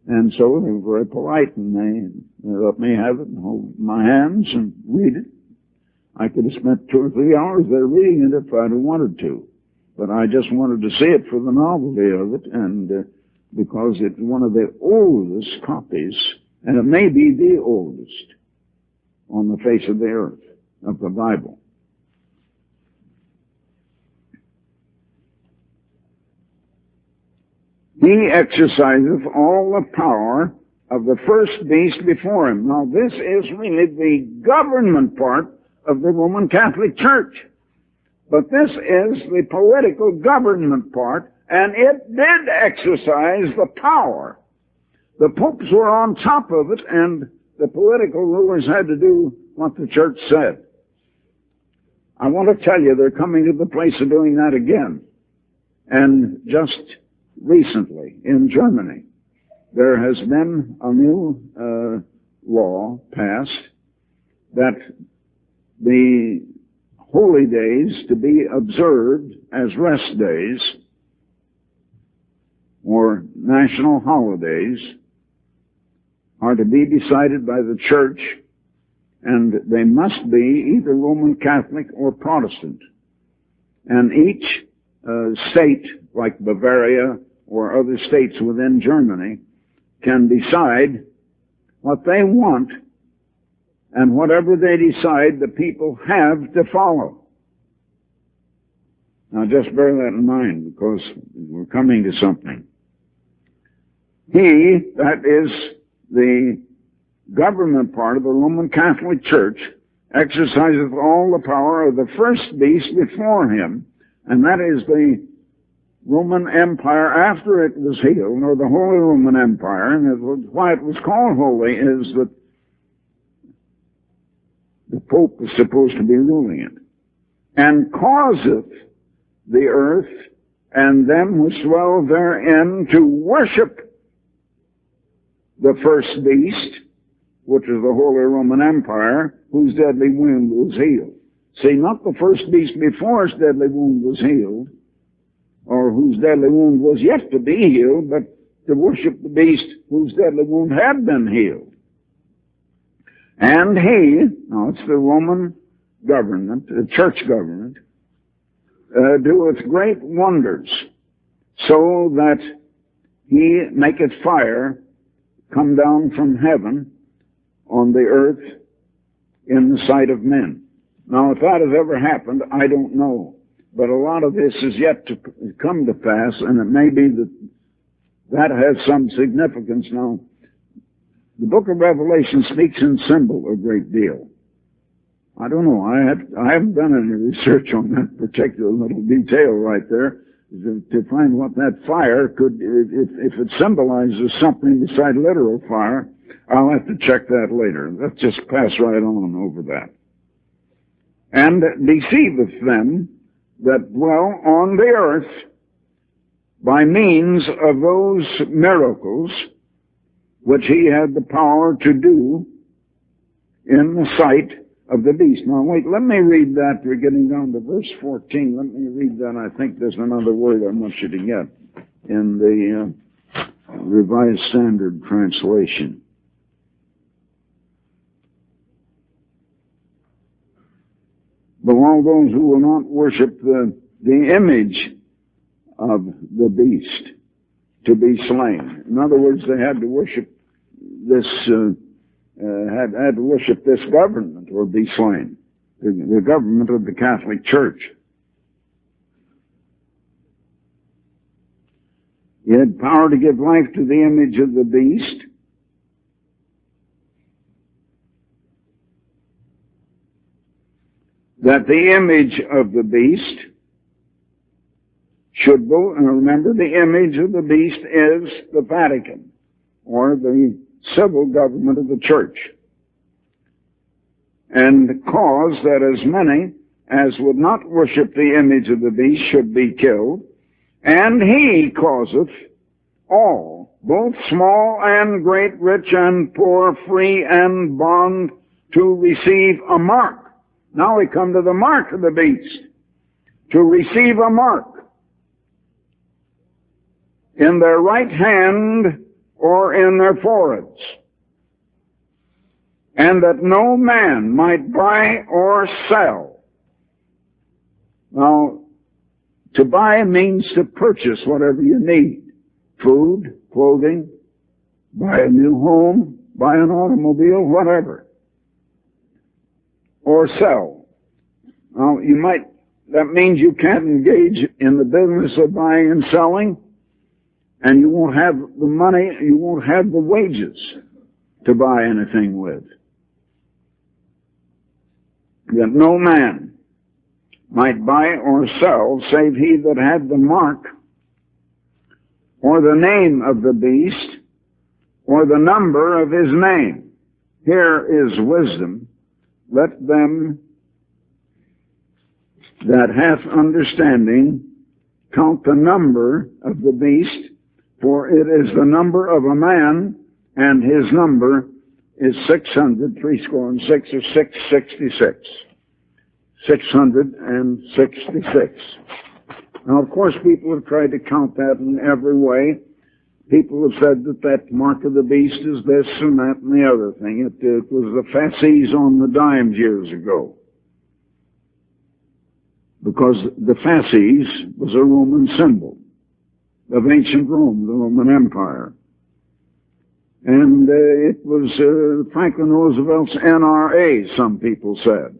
And so they were very polite, and they let me have it and hold my hands and read it. I could have spent 2 or 3 hours there reading it if I'd have wanted to. But I just wanted to see it for the novelty of it, and because it's one of the oldest copies, and it may be the oldest on the face of the earth of the Bible. He exerciseth all the power of the first beast before him. Now this is really the government part of the Roman Catholic Church. But this is the political government part, and it did exercise the power. The popes were on top of it, and the political rulers had to do what the church said. I want to tell you, they're coming to the place of doing that again. And just recently, in Germany, there has been a new law passed that the holy days to be observed as rest days or national holidays are to be decided by the church, and they must be either Roman Catholic or Protestant. And each state, like Bavaria or other states within Germany, can decide what they want, and whatever they decide, the people have to follow. Now just bear that in mind, because we're coming to something. He, that is the government part of the Roman Catholic Church, exerciseth all the power of the first beast before him, and that is the Roman Empire after it was healed, or the Holy Roman Empire. And why it was called holy is that the Pope is supposed to be ruling it. And causeth the earth and them which dwell therein to worship the first beast, which is the Holy Roman Empire, whose deadly wound was healed. See, not the first beast before his deadly wound was healed, or whose deadly wound was yet to be healed, but to worship the beast whose deadly wound had been healed. And he, now it's the Roman government, the church government, doeth great wonders, so that he maketh fire come down from heaven on the earth in the sight of men. Now, if that has ever happened, I don't know. But a lot of this is yet to come to pass, and it may be that that has some significance. Now, the book of Revelation speaks in symbol a great deal. I don't know. I haven't done any research on that particular little detail right there to find what that fire could, if it symbolizes something beside literal fire. I'll have to check that later. Let's just pass right on over that. And deceiveth them that dwell on the earth by means of those miracles which he had the power to do in the sight of the beast. Now wait, let me read that. We're getting down to verse 14. Let me read that. I think there's another word I want you to get in the Revised Standard Translation. But all those who will not worship the image of the beast to be slain. In other words, they had to worship this, had to worship this government or be slain. The government of the Catholic Church. He had power to give life to the image of the beast. That the image of the beast should go, and remember, the image of the beast is the Vatican, or the civil government of the church, and cause that as many as would not worship the image of the beast should be killed, and he causeth all, both small and great, rich and poor, free and bond, to receive a mark. Now we come to the mark of the beast. To receive a mark in their right hand or in their foreheads, and that no man might buy or sell. Now, to buy means to purchase whatever you need. Food, clothing, buy a new home, buy an automobile, whatever. Or sell. Now, that means you can't engage in the business of buying and selling And you won't have the money, you won't have the wages to buy anything with. That no man might buy or sell save he that had the mark or the name of the beast or the number of his name. Here is wisdom. Let them that hath understanding count the number of the beast, for it is the number of a man, and his number is 666, or 666. 666. Now, of course, people have tried to count that in every way. People have said that that mark of the beast is this and that and the other thing. It was the fasces on the dimes years ago. Because the fasces was a Roman symbol of ancient Rome, the Roman Empire. And it was Franklin Roosevelt's NRA, some people said.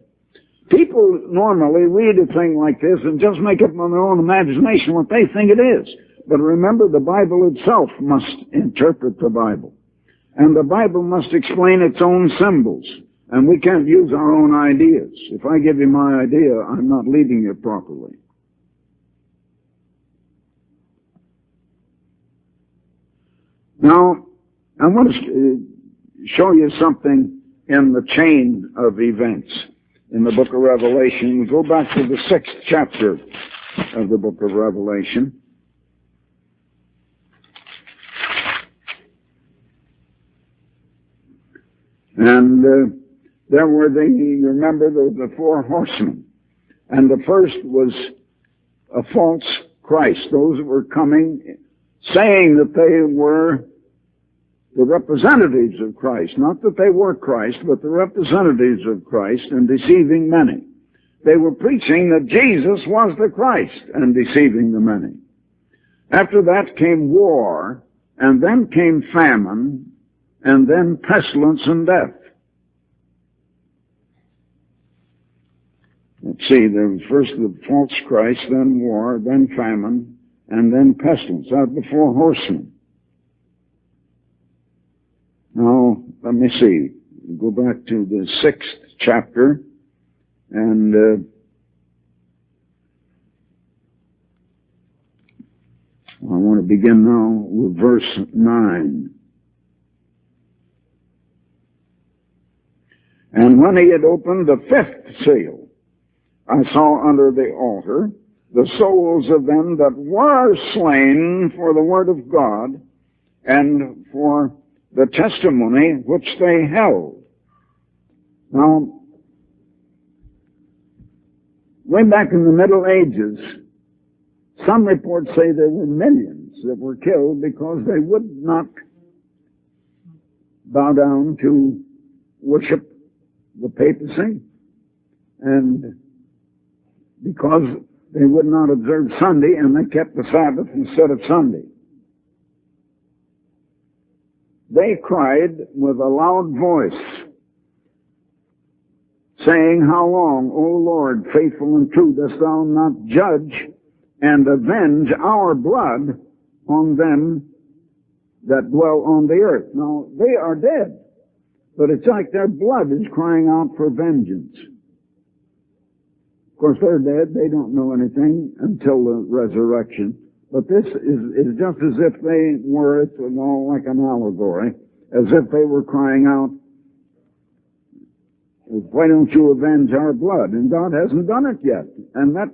People normally read a thing like this and just make up on their own imagination what they think it is. But remember, the Bible itself must interpret the Bible. And the Bible must explain its own symbols. And we can't use our own ideas. If I give you my idea, I'm not leading you properly. Now, I want to show you something in the chain of events in the book of Revelation. We go back to the 6th chapter of the book of Revelation. And there were you remember, the four horsemen. And the first was a false Christ. Those that were coming, saying that they were the representatives of Christ. Not that they were Christ, but the representatives of Christ, and deceiving many. They were preaching that Jesus was the Christ and deceiving the many. After that came war, and then came famine, and then pestilence and death. Let's see, there was first the false Christ, then war, then famine, and then pestilence. Out of the four horsemen. Now, let me see. Go back to the 6th chapter, and I want to begin now with verse 9. And when he had opened the 5th seal, I saw under the altar the souls of them that were slain for the word of God and for the testimony which they held. Now, way back in the Middle Ages, some reports say there were millions that were killed because they would not bow down to worship the papacy, and because they would not observe Sunday, and they kept the Sabbath instead of Sunday. They cried with a loud voice, saying, How long, O Lord, faithful and true, dost thou not judge and avenge our blood on them that dwell on the earth? Now, they are dead, but it's like their blood is crying out for vengeance. Of course, they're dead. They don't know anything until the resurrection. But this is just as if they were, it's all like an allegory, as if they were crying out, why don't you avenge our blood? And God hasn't done it yet. And that's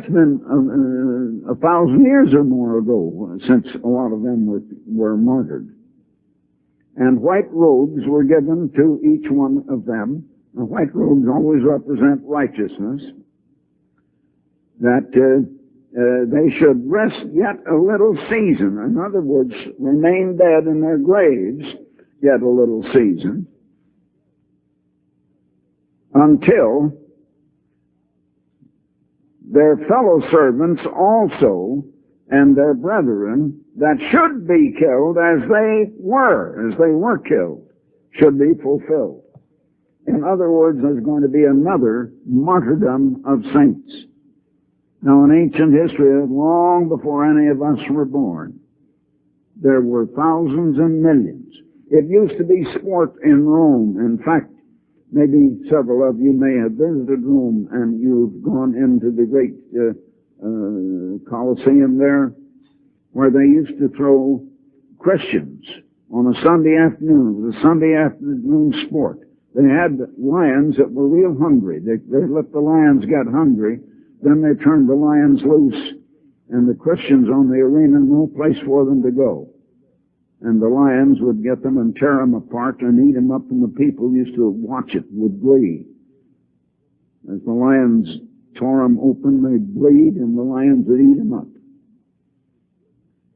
been 1,000 years or more ago, since a lot of them were martyred. And white robes were given to each one of them. Now, white robes always represent righteousness, that they should rest yet a little season. In other words, remain dead in their graves yet a little season, until their fellow servants also and their brethren that should be killed as they were killed, should be fulfilled. In other words, there's going to be another martyrdom of saints. Now, in ancient history, long before any of us were born, there were thousands and millions. It used to be sport in Rome. In fact, maybe several of you may have visited Rome, and you've gone into the great Colosseum there, where they used to throw Christians on a Sunday afternoon. It was a Sunday afternoon sport. They had lions that were real hungry. They let the lions get hungry. Then they turned the lions loose, and the Christians on the arena, no place for them to go. And the lions would get them and tear them apart and eat them up, and the people used to watch it with glee. As the lions tore them open, they'd bleed, and the lions would eat them up.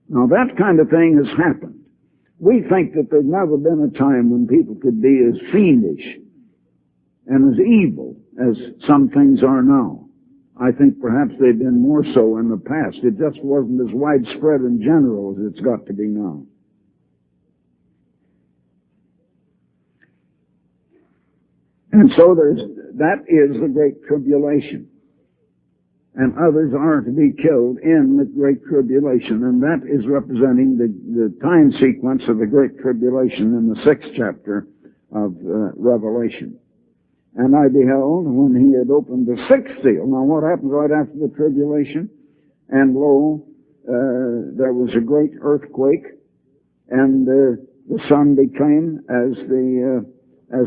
Now, that kind of thing has happened. We think that there's never been a time when people could be as fiendish and as evil as some things are now. I think perhaps they've been more so in the past. It just wasn't as widespread in general as it's got to be now. And so that is the Great Tribulation. And others are to be killed in the Great Tribulation. And that is representing the time sequence of the Great Tribulation in the 6th chapter of Revelation. And I beheld when he had opened the 6th seal. Now what happens right after the tribulation? And lo, there was a great earthquake, and the sun became as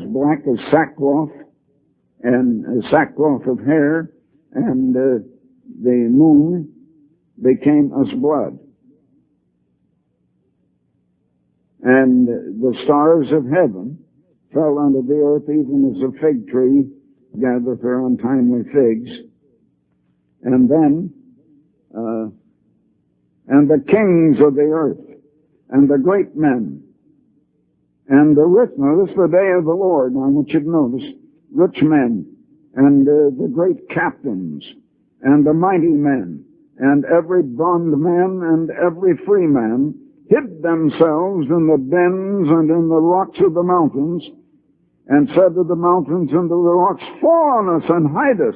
black as sackcloth, and sackcloth of hair, and the moon became as blood. And the stars of heaven fell unto the earth, even as a fig tree gathereth her untimely figs. And then, and the kings of the earth, and the great men, and the rich, now this is the day of the Lord, now I want you to notice, rich men, and the great captains, and the mighty men, and every bondman and every free man, hid themselves in the dens and in the rocks of the mountains, and said to the mountains and to the rocks, fall on us and hide us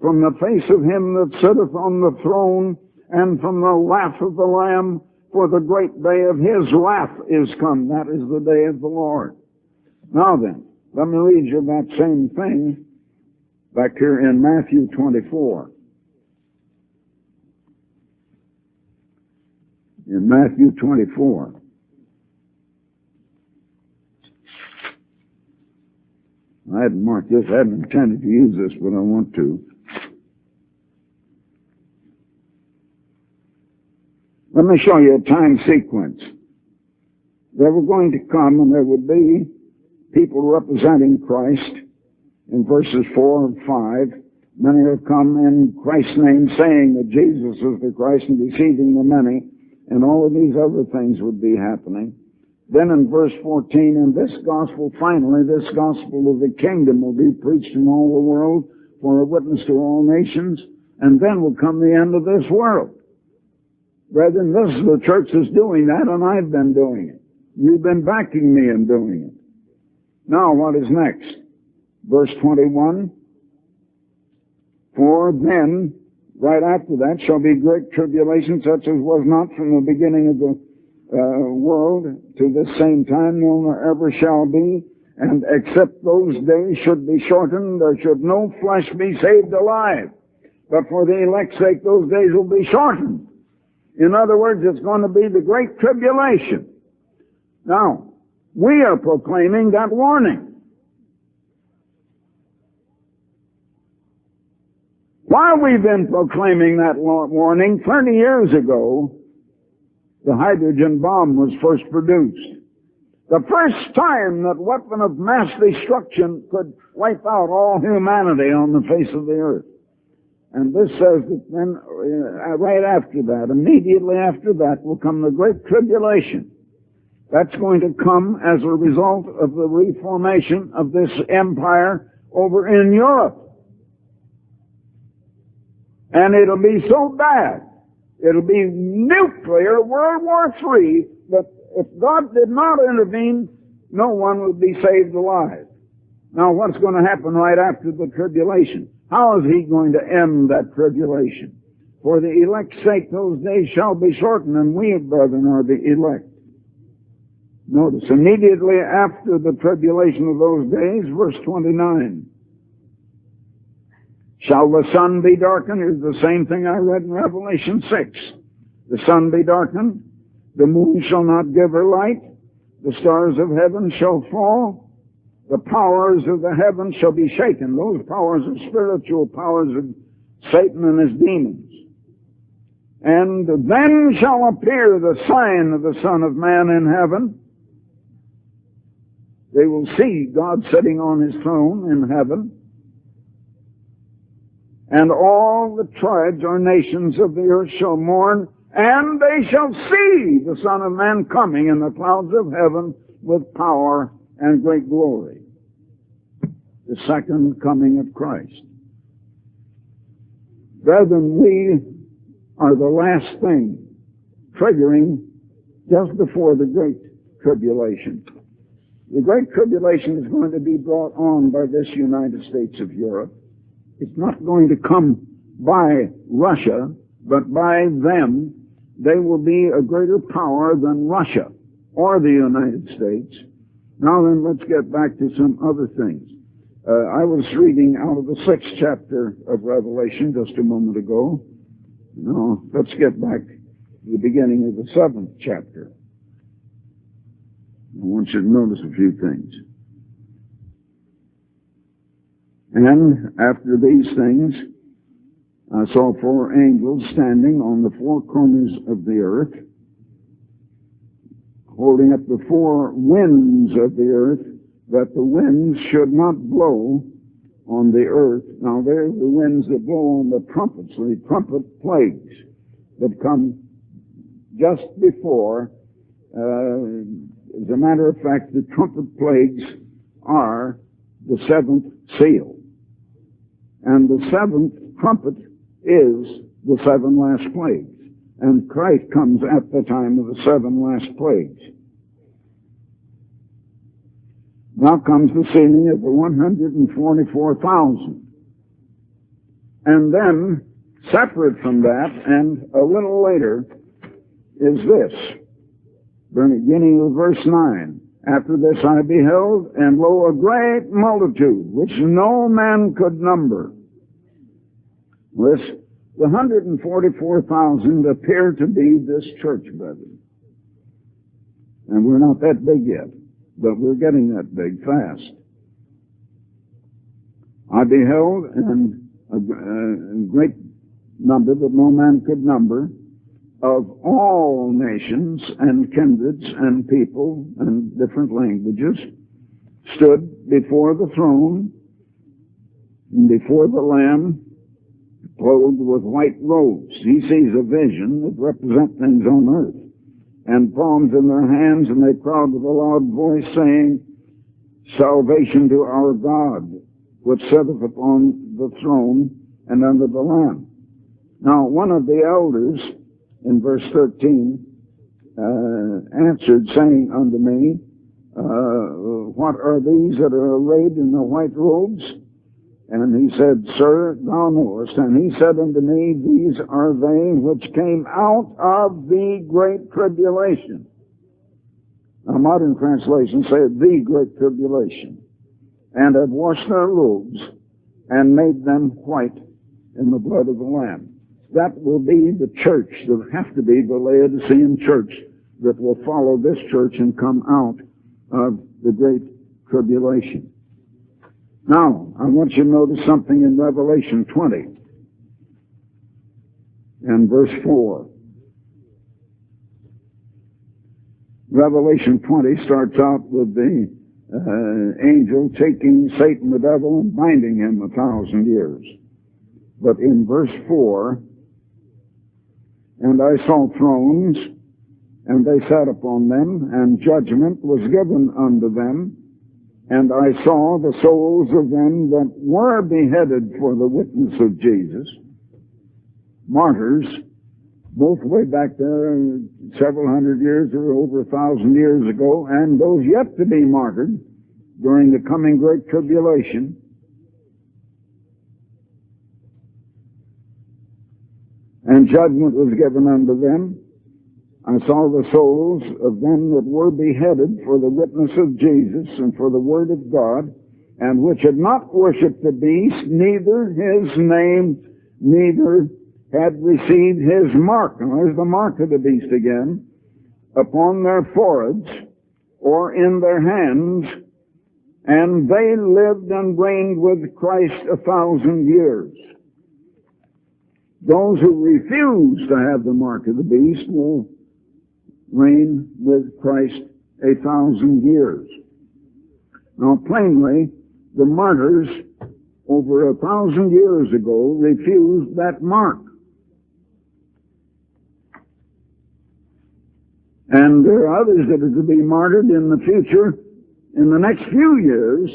from the face of him that sitteth on the throne, and from the wrath of the Lamb, for the great day of his wrath is come. That is the day of the Lord. Now then, let me read you that same thing back here in Matthew 24. In Matthew 24. I hadn't marked this. I hadn't intended to use this, but I want to. Let me show you a time sequence. They were going to come, and there would be people representing Christ in verses 4 and 5. Many will come in Christ's name, saying that Jesus is the Christ, and deceiving the many, and all of these other things would be happening. Then in verse 14, and this gospel, finally, this gospel of the kingdom will be preached in all the world for a witness to all nations, and then will come the end of this world. Brethren, this is the church that's doing that, and I've been doing it. You've been backing me in doing it. Now, what is next? Verse 21, for then, right after that, shall be great tribulation, such as was not from the beginning of the world to this same time, nor ever shall be, and except those days should be shortened, there should no flesh be saved alive. But for the elect's sake, those days will be shortened. In other words, it's going to be the great tribulation. Now, we are proclaiming that warning. While we've been proclaiming that warning, 30 years ago, the hydrogen bomb was first produced. The first time that weapon of mass destruction could wipe out all humanity on the face of the earth. And this says that then, right after that, immediately after that, will come the Great Tribulation. That's going to come as a result of the reformation of this empire over in Europe. And it'll be so bad, it'll be nuclear World War III, that if God did not intervene, no one would be saved alive. Now, what's going to happen right after the tribulation? How is he going to end that tribulation? For the elect's sake those days shall be shortened, and we, brethren, are the elect. Notice, immediately after the tribulation of those days, verse 29. Shall the sun be darkened? Is the same thing I read in Revelation 6. The sun be darkened, the moon shall not give her light, the stars of heaven shall fall, the powers of the heavens shall be shaken. Those powers are spiritual powers of Satan and his demons. And then shall appear the sign of the Son of Man in heaven. They will see God sitting on his throne in heaven. And all the tribes or nations of the earth shall mourn, and they shall see the Son of Man coming in the clouds of heaven with power and great glory. The second coming of Christ. Brethren, we are the last thing triggering just before the Great Tribulation. The Great Tribulation is going to be brought on by this United States of Europe. It's not going to come by Russia, but by them. They will be a greater power than Russia or the United States. Now then, let's get back to some other things. I was reading out of the 6th chapter of Revelation just a moment ago. Now, let's get back to the beginning of the 7th chapter. I want you to notice a few things. And after these things, I saw 4 angels standing on the 4 corners of the earth, holding up the 4 winds of the earth, that the winds should not blow on the earth. Now, they're the winds that blow on the trumpets, the trumpet plagues that come just before. As a matter of fact, the trumpet plagues are the 7th seal. And the 7th trumpet is the 7 last plagues. And Christ comes at the time of the 7 last plagues. Now comes the sealing of the 144,000. And then, separate from that, and a little later, is this. Beginning of verse 9. After this I beheld, and lo, a great multitude, which no man could number. This, the 144,000 appear to be this church, brethren. And we're not that big yet, but we're getting that big fast. I beheld, and a great number that no man could number, of all nations and kindreds and people and different languages, stood before the throne and before the Lamb, clothed with white robes. He sees a vision that represents things on earth, and palms in their hands, and they cried with a loud voice, saying, Salvation to our God, which sitteth upon the throne and under the Lamb. Now, one of the elders, in verse 13, answered, saying unto me, What are these that are arrayed in the white robes? And he said, Sir, thou knowest. And he said unto me, These are they which came out of the great tribulation. Now, modern translations say the great tribulation. And have washed their robes and made them white in the blood of the Lamb. That will be the church. There will have to be the Laodicean church that will follow this church and come out of the great tribulation. Now, I want you to notice something in Revelation 20 and verse 4. Revelation 20 starts out with the angel taking Satan the devil and binding him 1,000 years. But in verse 4, and I saw thrones, and they sat upon them, and judgment was given unto them. And I saw the souls of them that were beheaded for the witness of Jesus, martyrs, both way back there several hundred years or over 1,000 years ago, and those yet to be martyred during the coming great tribulation. And judgment was given unto them. I saw the souls of them that were beheaded for the witness of Jesus and for the word of God, and which had not worshipped the beast, neither his name, neither had received his mark. Now there's the mark of the beast again, upon their foreheads or in their hands, and they lived and reigned with Christ 1,000 years. Those who refuse to have the mark of the beast will reign with Christ 1,000 years. Now plainly, the martyrs over 1,000 years ago refused that mark. And there are others that are to be martyred in the future, in the next few years,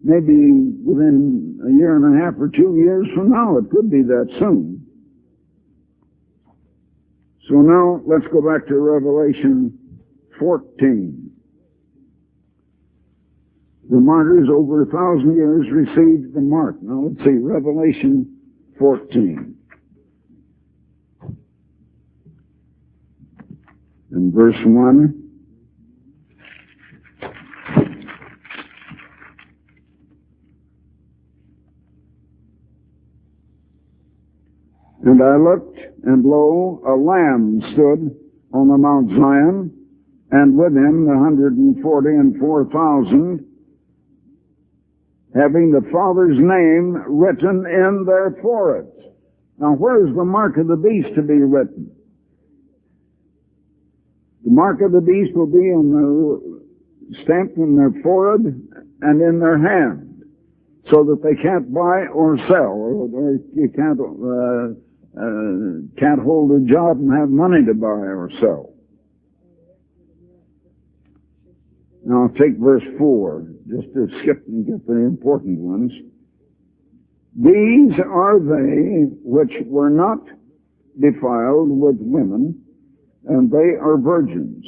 maybe within a year and a half or 2 years from now. It could be that soon. So now let's go back to Revelation 14. The martyrs over 1,000 years received the mark. Now let's see, Revelation 14. In verse 1. And I looked, and lo, a Lamb stood on the Mount Zion, and with him the 144,000, having the Father's name written in their foreheads. Now, where is the mark of the beast to be written? The mark of the beast will be on the stamped in their forehead and in their hand, so that they can't buy or sell, or you can't hold a job and have money to buy or sell. Now I'll take verse 4, just to skip and get the important ones. These are they which were not defiled with women, and they are virgins.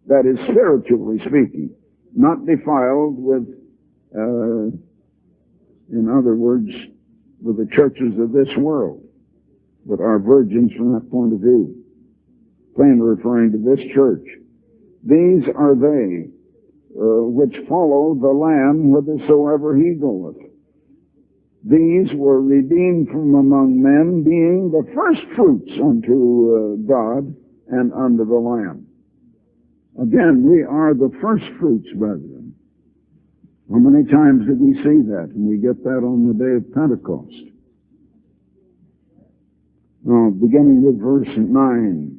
That is, spiritually speaking, not defiled with, in other words, with the churches of this world, but are virgins from that point of view. Plainly referring to this church. These are they which follow the Lamb whithersoever he goeth. These were redeemed from among men, being the first fruits unto God and unto the Lamb. Again, we are the first fruits, brethren. How many times did we see that? And we get that on the day of Pentecost. Now, beginning with verse 9.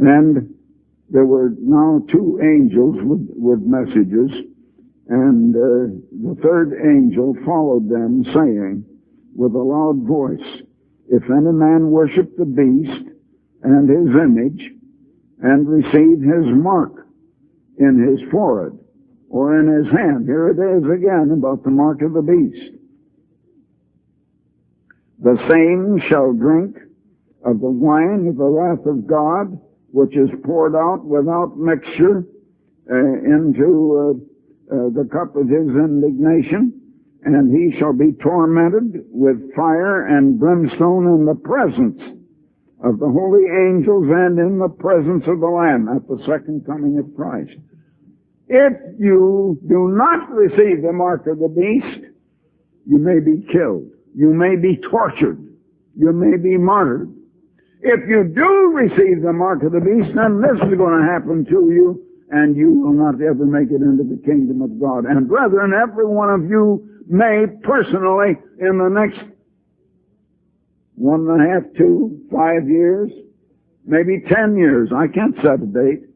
And there were now 2 angels with messages, and the third angel followed them, saying with a loud voice, If any man worship the beast and his image, and receive his mark in his forehead or in his hand. Here it is again about the mark of the beast. The same shall drink of the wine of the wrath of God, which is poured out without mixture into the cup of his indignation, and he shall be tormented with fire and brimstone in the presence of the holy angels and in the presence of the Lamb at the second coming of Christ. If you do not receive the mark of the beast, you may be killed. You may be tortured. You may be martyred. If you do receive the mark of the beast, then this is going to happen to you, and you will not ever make it into the kingdom of God. And brethren, every one of you may personally, in the next 1.5, 2, 5 years, maybe 10 years, I can't set a date,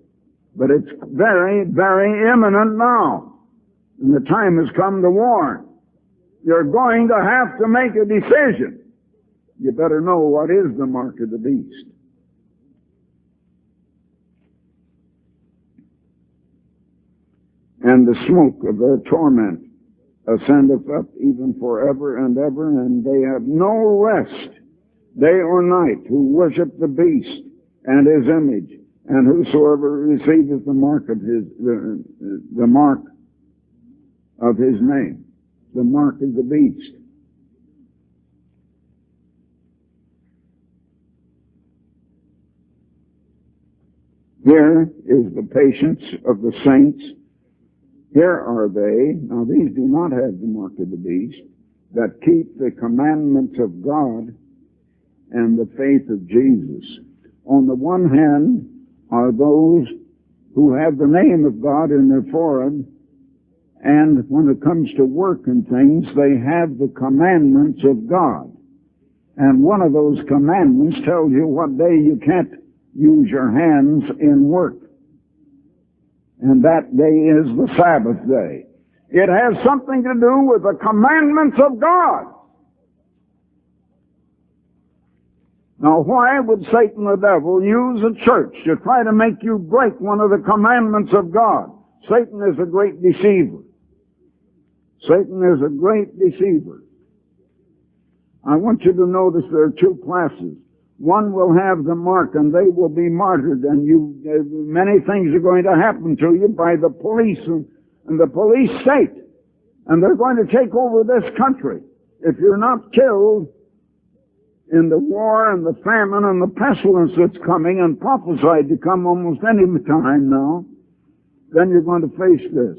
but it's very, very imminent now. And the time has come to warn. You're going to have to make a decision. You better know what is the mark of the beast. And the smoke of their torment ascendeth up even forever and ever, and they have no rest, day or night, who worship the beast and his image, and whosoever receiveth the mark of his the mark of his name, the mark of the beast. Here is the patience of the saints. Here are they, now these do not have the mark of the beast, that keep the commandments of God and the faith of Jesus. On the one hand are those who have the name of God in their forehead, and when it comes to work and things, they have the commandments of God. And one of those commandments tells you what day you can't use your hands in work. And that day is the Sabbath day. It has something to do with the commandments of God. Now, why would Satan the devil use a church to try to make you break one of the commandments of God? Satan is a great deceiver. Satan is a great deceiver. I want you to notice there are two classes. One will have the mark, and they will be martyred, and many things are going to happen to you by the police and the police state. And they're going to take over this country. If you're not killed in the war and the famine and the pestilence that's coming and prophesied to come almost any time now, then you're going to face this.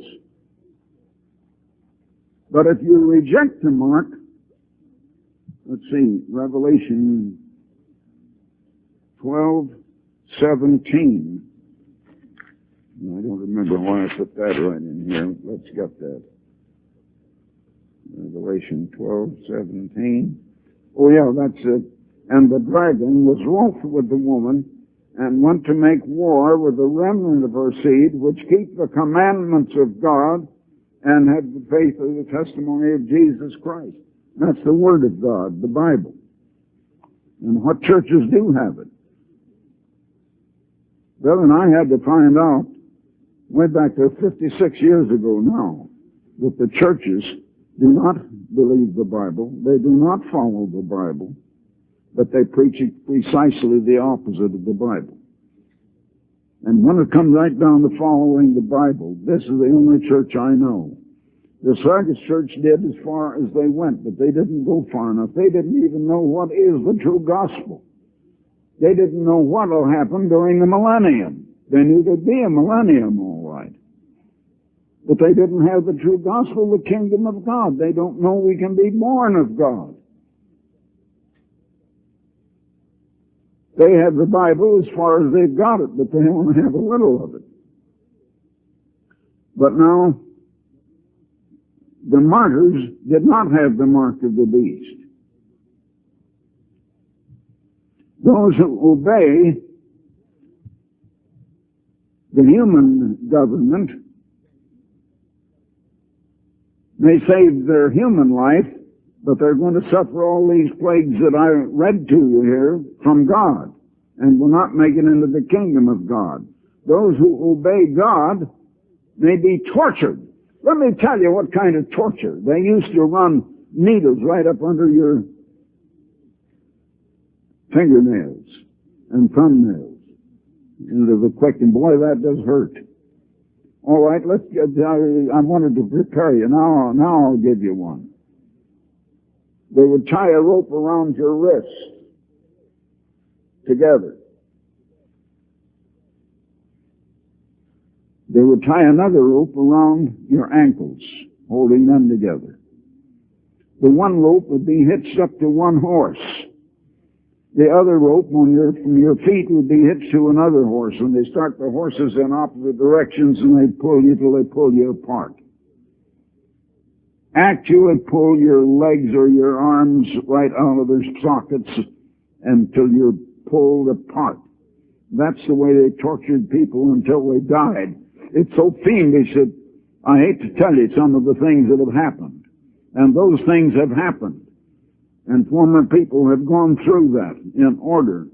But if you reject the mark, let's see, Revelation 12:17. I don't remember why I put that right in here. Let's get that. Revelation 12:17. Oh yeah, that's it. And the dragon was wroth with the woman, and went to make war with the remnant of her seed, which keep the commandments of God, and have the faith of the testimony of Jesus Christ. That's the Word of God, the Bible. And what churches do have it? Brother, and I had to find out, way back there 56 years ago now, that the churches do not believe the Bible, they do not follow the Bible, but they preach precisely the opposite of the Bible. And when it comes right down to following the Bible, this is the only church I know. The Sardis church did as far as they went, but they didn't go far enough. They didn't even know what is the true gospel. They didn't know what will happen during the millennium. They knew there'd be a millennium, all right. But they didn't have the true gospel, the kingdom of God. They don't know we can be born of God. They have the Bible as far as they've got it, but they only have a little of it. But now, the martyrs did not have the mark of the beast. Those who obey the human government may save their human life, but they're going to suffer all these plagues that I read to you here from God, and will not make it into the kingdom of God. Those who obey God may be tortured. Let me tell you what kind of torture. They used to run needles right up under your fingernails and thumbnails into the quick, and boy, that does hurt. All right, let's get, I wanted to prepare you. Now I'll give you one. They would tie a rope around your wrists together. They would tie another rope around your ankles, holding them together. The one rope would be hitched up to one horse. The other rope from your feet would be hitched to another horse, and they start the horses in opposite directions, and they pull you till they pull you apart. Actually pull your legs or your arms right out of their sockets until you're pulled apart. That's the way they tortured people until they died. It's so fiendish that I hate to tell you some of the things that have happened. And those things have happened. And former people have gone through that in order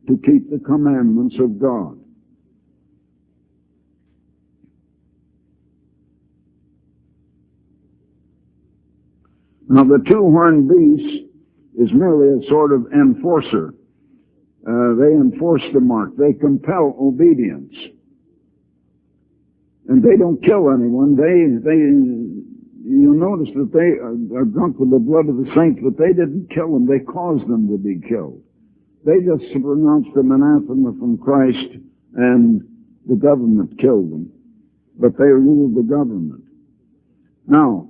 to keep the commandments of God. Now, the two-horned beast is merely a sort of enforcer. They enforce the mark. They compel obedience. And they don't kill anyone. You'll notice that they are drunk with the blood of the saints, but they didn't kill them. They caused them to be killed. They just pronounced them anathema from Christ and the government killed them. But they ruled the government. Now,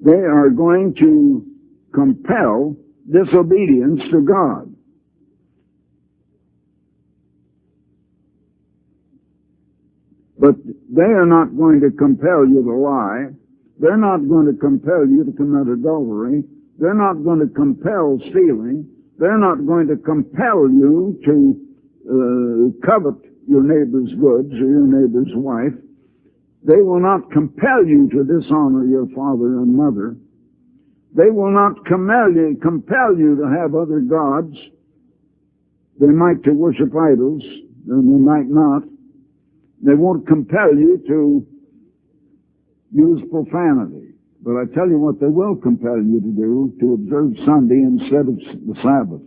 they are going to compel disobedience to God. But they are not going to compel you to lie. They're not going to compel you to commit adultery. They're not going to compel stealing. They're not going to compel you to covet your neighbor's goods or your neighbor's wife. They will not compel you to dishonor your father and mother. They will not compel you to have other gods. They might to worship idols, and they might not. They won't compel you to use profanity. But I tell you what they will compel you to do, to observe Sunday instead of the Sabbath.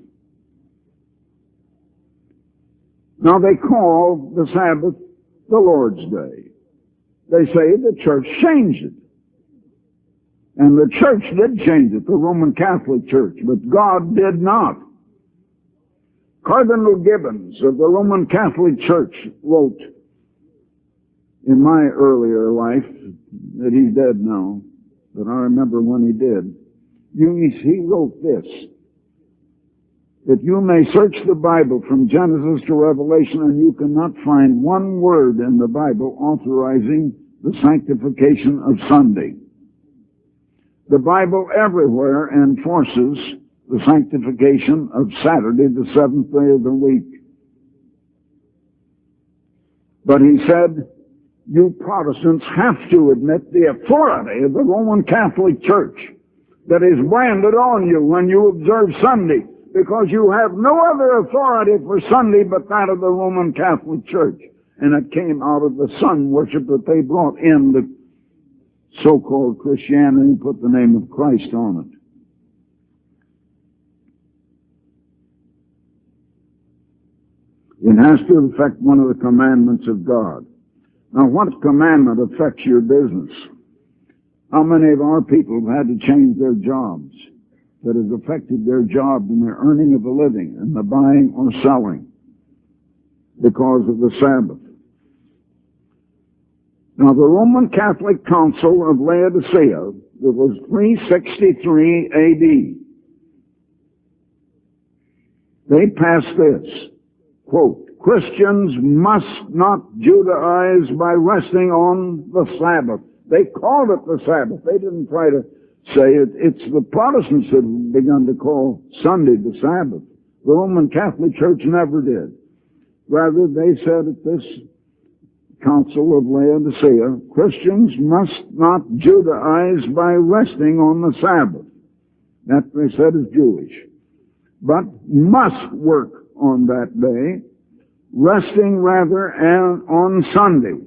Now they call the Sabbath the Lord's Day. They say the church changed it. And the church did change it, the Roman Catholic Church, but God did not. Cardinal Gibbons of the Roman Catholic Church wrote in my earlier life, that he's dead now, but I remember when he did, he wrote this, that you may search the Bible from Genesis to Revelation and you cannot find one word in the Bible authorizing the sanctification of Sunday. The Bible everywhere enforces the sanctification of Saturday, the seventh day of the week. But he said, you Protestants have to admit the authority of the Roman Catholic Church that is branded on you when you observe Sunday, because you have no other authority for Sunday but that of the Roman Catholic Church. And it came out of the sun worship that they brought in the so-called Christianity and put the name of Christ on it. It has to affect one of the commandments of God. Now, what commandment affects your business? How many of our people have had to change their jobs that has affected their job and their earning of a living and the buying or selling because of the Sabbath? Now, the Roman Catholic Council of Laodicea, it was 363 A.D., they passed this, quote, Christians must not Judaize by resting on the Sabbath. They called it the Sabbath. They didn't try to say it. It's the Protestants that have begun to call Sunday the Sabbath. The Roman Catholic Church never did. Rather, they said at this Council of Laodicea, Christians must not Judaize by resting on the Sabbath. That, they said, is Jewish. But must work on that day, resting rather on Sunday.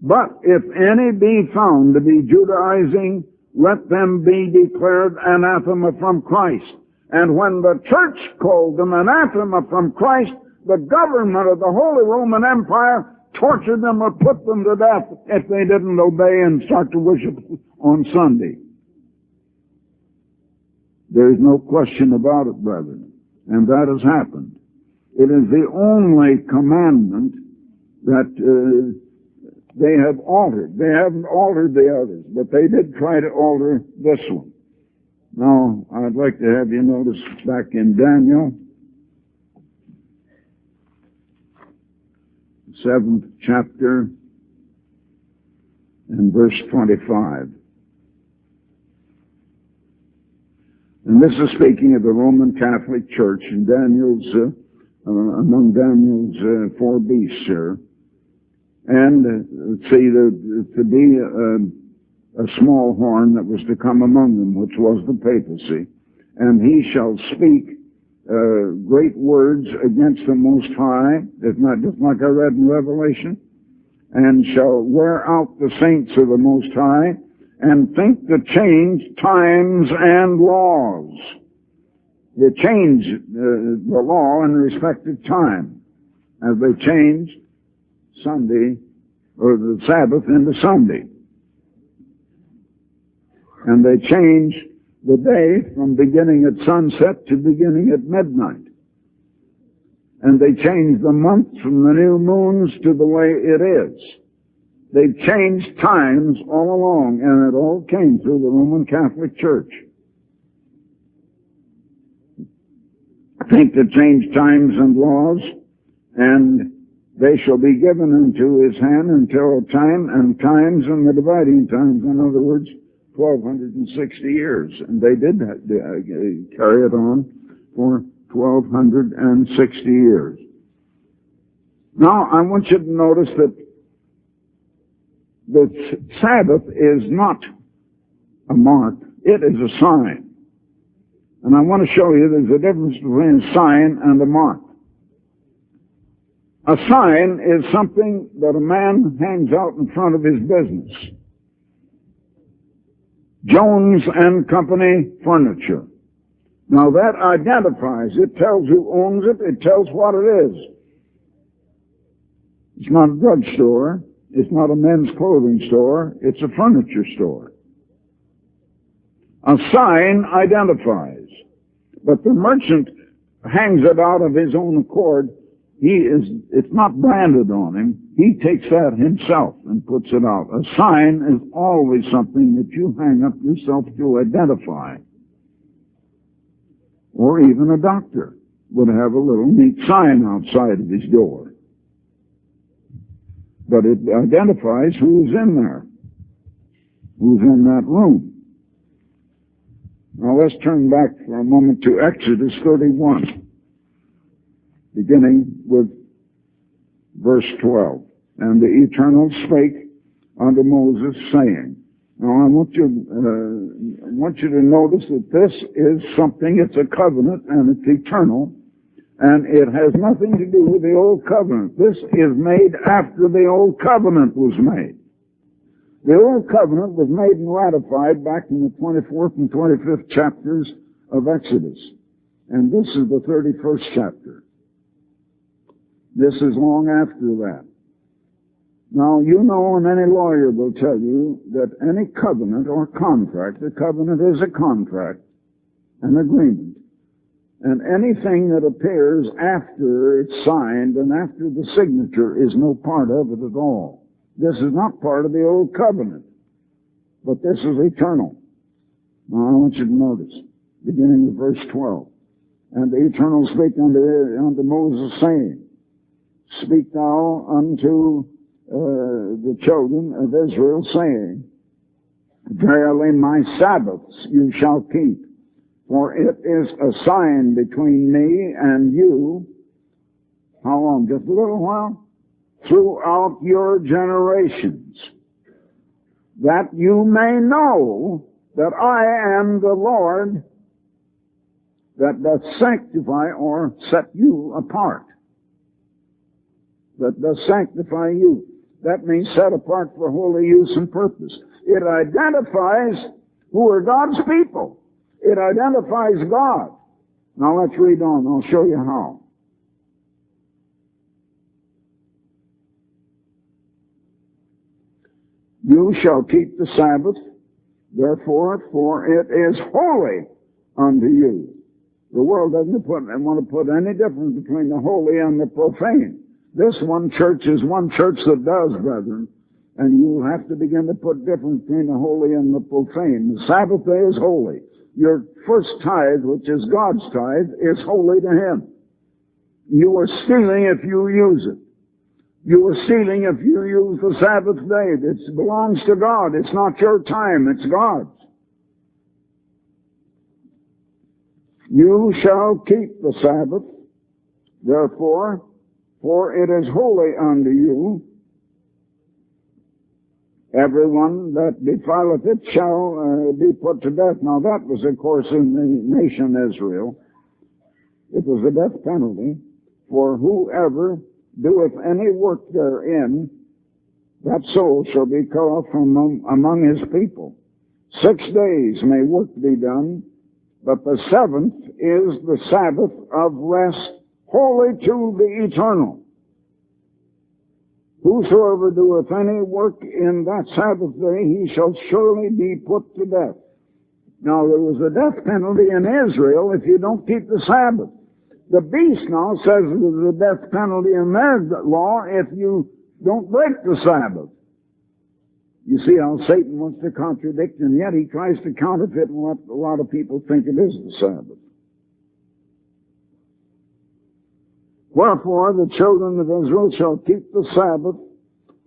But if any be found to be Judaizing, let them be declared anathema from Christ. And when the church called them anathema from Christ, the government of the Holy Roman Empire tortured them or put them to death if they didn't obey and start to worship on Sunday. There's no question about it, brethren. And that has happened. It is the only commandment that they have altered. They haven't altered the others, but they did try to alter this one. Now, I'd like to have you notice back in Daniel, 7th chapter, and verse 25. And this is speaking of the Roman Catholic Church, and Daniel's among Daniel's four beasts here. And see, to be a small horn that was to come among them, which was the papacy. And he shall speak great words against the Most High, just like I read in Revelation, and shall wear out the saints of the Most High, and think to change times and laws. They change the law in respect of time, as they changed Sunday, or the Sabbath, into Sunday. And they changed the day from beginning at sunset to beginning at midnight. And they changed the months from the new moons to the way it is. They've changed times all along, and it all came through the Roman Catholic Church. I think to change times and laws, and they shall be given into his hand until time and times and the dividing times. In other words, 1,260 years. And they did carry it on for 1,260 years. Now, I want you to notice that the Sabbath is not a mark. It is a sign. And I want to show you there's a difference between a sign and a mark. A sign is something that a man hangs out in front of his business. Jones and Company Furniture. Now that identifies, it tells who owns it, it tells what it is. It's not a drugstore, it's not a men's clothing store, it's a furniture store. A sign identifies, but the merchant hangs it out of his own accord. It's not branded on him. He takes that himself and puts it out. A sign is always something that you hang up yourself to identify. Or even a doctor would have a little neat sign outside of his door. But it identifies who's in there, who's in that room. Now let's turn back for a moment to Exodus 31. Beginning with verse 12. And the Eternal spake unto Moses, saying. Now I want you to notice that this is something, it's a covenant, and it's eternal, and it has nothing to do with the Old Covenant. This is made after the Old Covenant was made. The Old Covenant was made and ratified back in the 24th and 25th chapters of Exodus. And this is the 31st chapter. This is long after that. Now, you know, and any lawyer will tell you that any covenant or contract, a covenant is a contract, an agreement. And anything that appears after it's signed and after the signature is no part of it at all. This is not part of the Old Covenant, but this is eternal. Now, I want you to notice, beginning with verse 12. And the Eternal spake unto Moses, saying, Speak thou unto the children of Israel, saying, Verily my Sabbaths you shall keep, for it is a sign between me and you. How long? Just a little while? Throughout your generations, that you may know that I am the Lord that doth sanctify or set you apart. That does sanctify you. That means set apart for holy use and purpose. It identifies who are God's people. It identifies God. Now let's read on. I'll show you how. You shall keep the Sabbath, therefore, for it is holy unto you. The world doesn't want to put any difference between the holy and the profane. This one church is one church that does, brethren, and you'll have to begin to put difference between the holy and the profane. The Sabbath day is holy. Your first tithe, which is God's tithe, is holy to Him. You are stealing if you use it. You are stealing if you use the Sabbath day. It belongs to God. It's not your time, it's God's. You shall keep the Sabbath, therefore, for it is holy unto you. Everyone that defileth it shall be put to death. Now that was, of course, in the nation Israel. It was a death penalty. For whoever doeth any work therein, that soul shall be cut off from among his people. 6 days may work be done, but the seventh is the Sabbath of rest, holy to the eternal. Whosoever doeth any work in that Sabbath day, he shall surely be put to death. Now, there was a death penalty in Israel if you don't keep the Sabbath. The beast now says there's a death penalty in their law if you don't break the Sabbath. You see how Satan wants to contradict, and yet he tries to counterfeit what a lot of people think it is the Sabbath. Wherefore the children of Israel shall keep the Sabbath,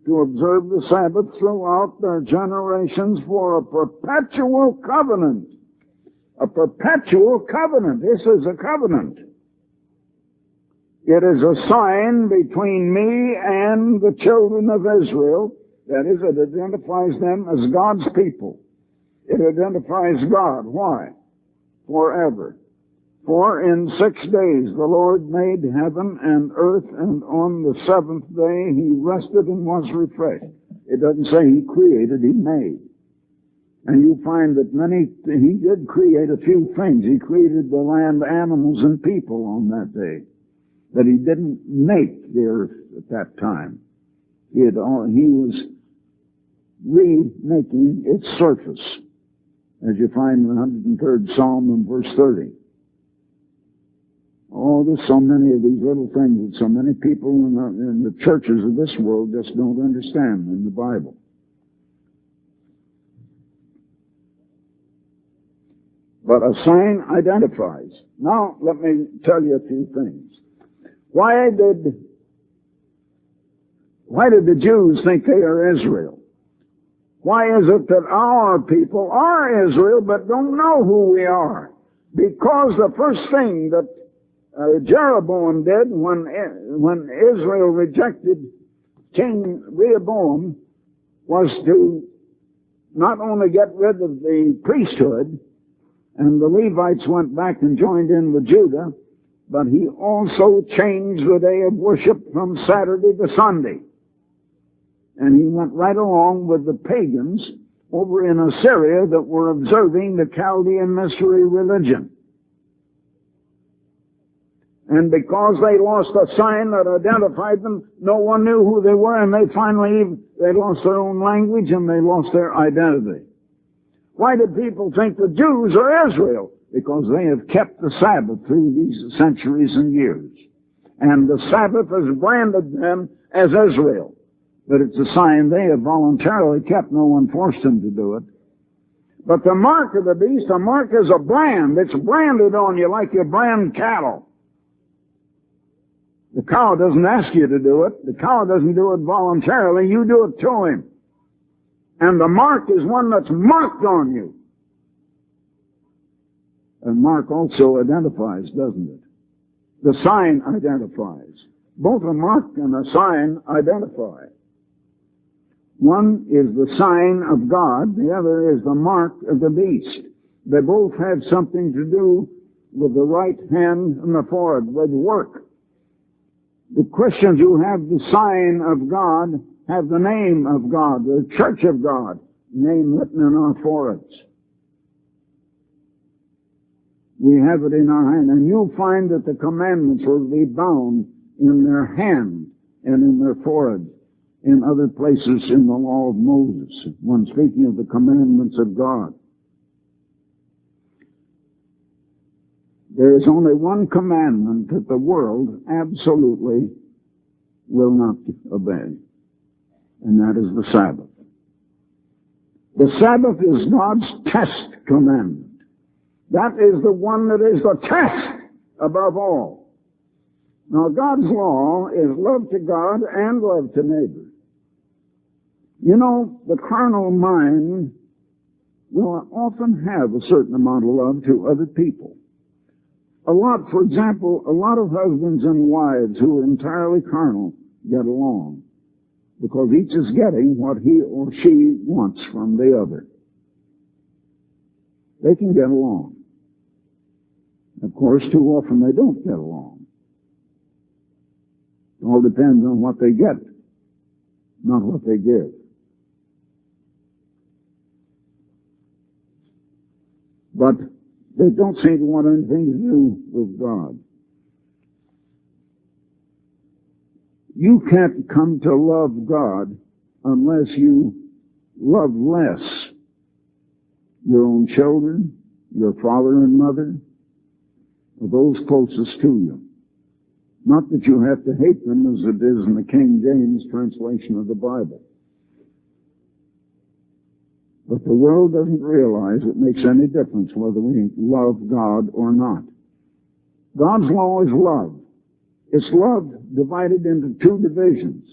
to observe the Sabbath throughout their generations for a perpetual covenant. A perpetual covenant. This is a covenant. It is a sign between me and the children of Israel. That is, it identifies them as God's people. It identifies God. Why? Forever. For in 6 days the Lord made heaven and earth, and on the seventh day he rested and was refreshed. It doesn't say he created, he made. And you find that he did create a few things. He created the land, animals, and people on that day. But he didn't make the earth at that time. He was remaking its surface, as you find in the 103rd Psalm and verse 30. Oh, there's so many of these little things that so many people in the churches of this world just don't understand in the Bible. But a sign identifies. Now, let me tell you a few things. Why did the Jews think they are Israel? Why is it that our people are Israel but don't know who we are? Because the first thing that Jeroboam did when Israel rejected King Rehoboam was to not only get rid of the priesthood, and the Levites went back and joined in with Judah, but he also changed the day of worship from Saturday to Sunday. And he went right along with the pagans over in Assyria that were observing the Chaldean mystery religion. And because they lost a sign that identified them, no one knew who they were, and they lost their own language and they lost their identity. Why did people think the Jews are Israel? Because they have kept the Sabbath through these centuries and years. And the Sabbath has branded them as Israel. But it's a sign they have voluntarily kept. No one forced them to do it. But the mark of the beast, a mark is a brand. It's branded on you like you brand cattle. The cow doesn't ask you to do it. The cow doesn't do it voluntarily. You do it to him. And the mark is one that's marked on you. And mark also identifies, doesn't it? The sign identifies. Both a mark and a sign identify. One is the sign of God. The other is the mark of the beast. They both have something to do with the right hand and the forehead, with work. The Christians who have the sign of God have the name of God, the church of God, name written in our foreheads. We have it in our hand, and you'll find that the commandments will be bound in their hand and in their forehead in other places in the law of Moses, when speaking of the commandments of God. There is only one commandment that the world absolutely will not obey, and that is the Sabbath. The Sabbath is God's test commandment. That is the one that is the test above all. Now, God's law is love to God and love to neighbor. You know, the carnal mind will often have a certain amount of love to other people. For example, a lot of husbands and wives who are entirely carnal get along because each is getting what he or she wants from the other. They can get along. Of course, too often they don't get along. It all depends on what they get, not what they give. But they don't seem to want anything to do with God. You can't come to love God unless you love less your own children, your father and mother, or those closest to you. Not that you have to hate them as it is in the King James translation of the Bible. But the world doesn't realize it makes any difference whether we love God or not. God's law is love. It's love divided into two divisions.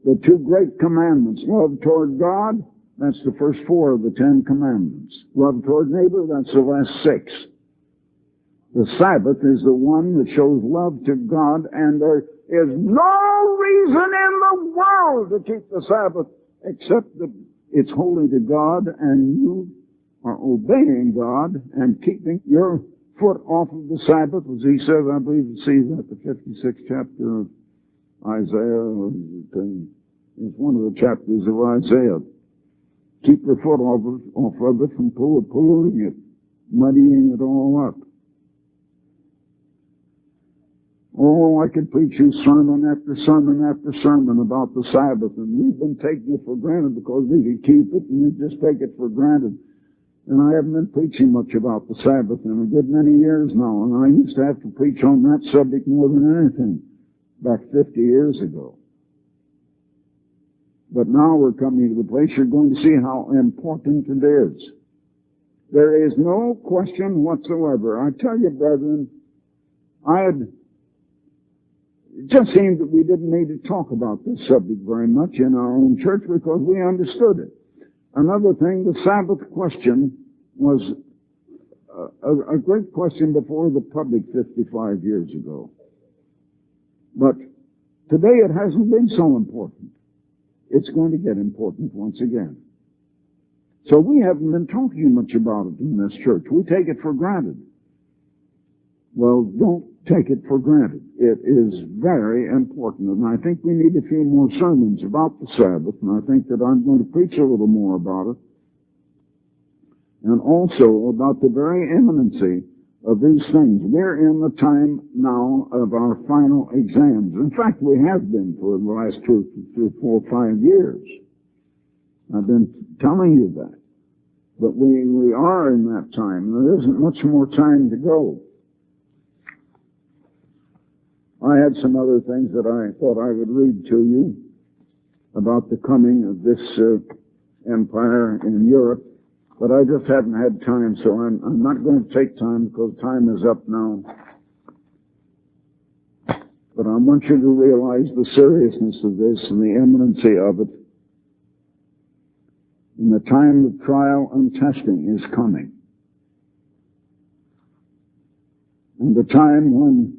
The two great commandments, love toward God, that's the first four of the 10 commandments. Love toward neighbor, that's the last 6. The Sabbath is the one that shows love to God, and there is no reason in the world to keep the Sabbath except that it's holy to God, and you are obeying God and keeping your foot off of the Sabbath, as he says, I believe you see that the 56th chapter of Isaiah, or it's one of the chapters of Isaiah. Keep your foot off of it from polluting it, muddying it all up. Oh, I could preach you sermon after sermon after sermon about the Sabbath, and we've been taking it for granted because we could keep it, and we just take it for granted. And I haven't been preaching much about the Sabbath in a good many years now, and I used to have to preach on that subject more than anything back 50 years ago. But now we're coming to the place you're going to see how important it is. There is no question whatsoever. I tell you, brethren, it just seemed that we didn't need to talk about this subject very much in our own church because we understood it. Another thing, the Sabbath question was a great question before the public 55 years ago. But today it hasn't been so important. It's going to get important once again. So we haven't been talking much about it in this church. We take it for granted. Well, don't take it for granted. It is very important, and I think we need a few more sermons about the Sabbath, and I think that I'm going to preach a little more about it, and also about the very imminency of these things. We're in the time now of our final exams. In fact, we have been for the last 2, 3, 4, 5 years. I've been telling you that. But we are in that time. There isn't much more time to go. I had some other things that I thought I would read to you about the coming of this empire in Europe, but I just haven't had time, so I'm not going to take time because time is up now. But I want you to realize the seriousness of this and the imminency of it. And the time of trial and testing is coming. And the time when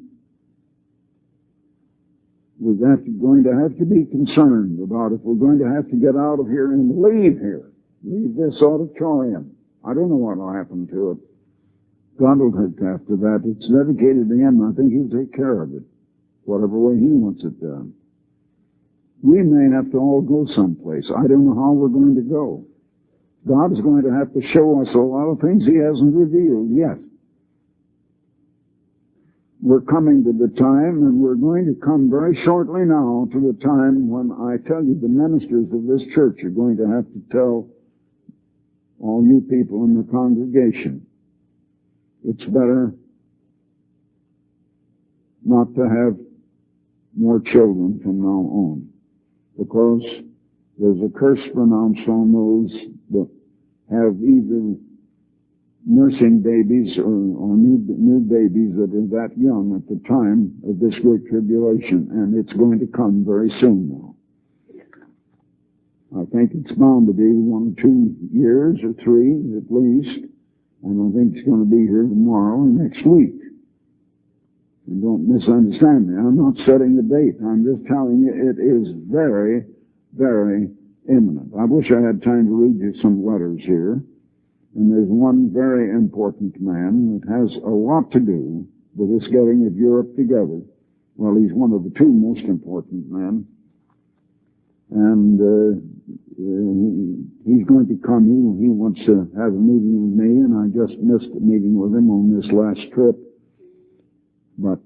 we're going to have to be concerned about if we're going to have to get out of here and leave here. Leave this auditorium. I don't know what will happen to it. God will take after that. It's dedicated to Him. I think He'll take care of it, whatever way He wants it done. We may have to all go someplace. I don't know how we're going to go. God is going to have to show us a lot of things He hasn't revealed yet. We're coming to the time, and we're going to come very shortly now to the time when I tell you the ministers of this church are going to have to tell all you people in the congregation, it's better not to have more children from now on, because there's a curse pronounced on those that have either nursing babies or new babies that are that young at the time of this great tribulation, and it's going to come very soon now. I think it's bound to be 1 or 2 years or 3 at least, and I think it's going to be here tomorrow and next week. And don't misunderstand me. I'm not setting the date. I'm just telling you it is very, very imminent. I wish I had time to read you some letters here. And there's one very important man that has a lot to do with this getting of Europe together. Well, he's one of the 2 most important men. And he's going to come. He wants to have a meeting with me, and I just missed a meeting with him on this last trip. But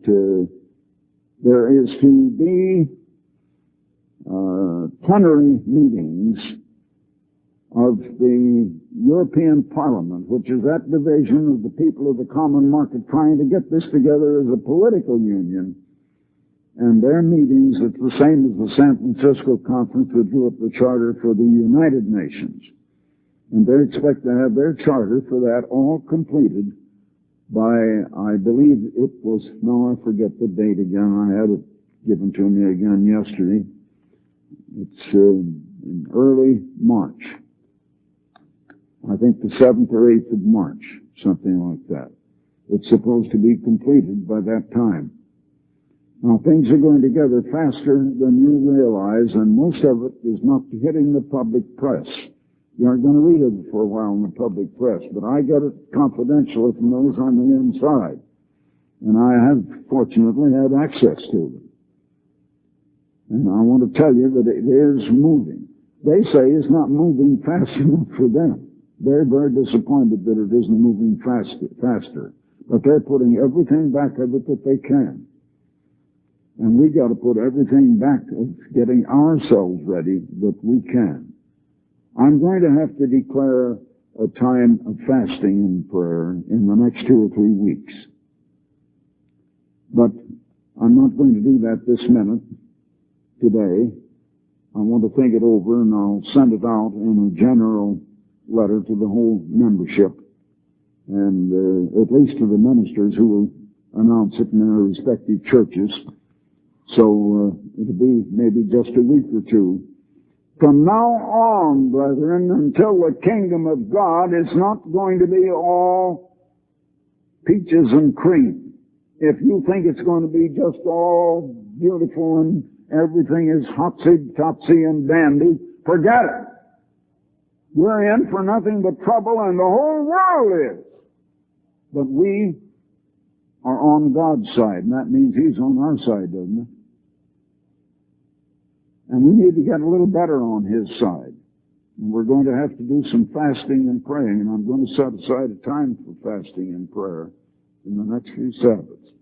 there is to be plenary meetings of the European Parliament, which is that division of the people of the common market trying to get this together as a political union. And their meetings, it's the same as the San Francisco Conference that drew up the charter for the United Nations. And they expect to have their charter for that all completed by, I believe it was, no, I forget the date again. I had it given to me again yesterday. It's in early March. I think the 7th or 8th of March, something like that. It's supposed to be completed by that time. Now, things are going together faster than you realize, and most of it is not hitting the public press. You aren't going to read it for a while in the public press, but I get it confidentially from those on the inside. And I have, fortunately, had access to them. And I want to tell you that it is moving. They say it's not moving fast enough for them. They're very disappointed that it isn't moving faster. But they're putting everything back of it that they can. And we got to put everything back of getting ourselves ready that we can. I'm going to have to declare a time of fasting and prayer in the next 2 or 3 weeks. But I'm not going to do that this minute, today. I want to think it over, and I'll send it out in a general letter to the whole membership, and at least to the ministers who will announce it in their respective churches. So it'll be maybe just a week or two. From now on, brethren, until the kingdom of God is not going to be all peaches and cream. If you think it's going to be just all beautiful and everything is hotsy-topsy and dandy, forget it. We're in for nothing but trouble, and the whole world is. But we are on God's side, and that means He's on our side, doesn't it? And we need to get a little better on His side. And we're going to have to do some fasting and praying, and I'm going to set aside a time for fasting and prayer in the next few Sabbaths.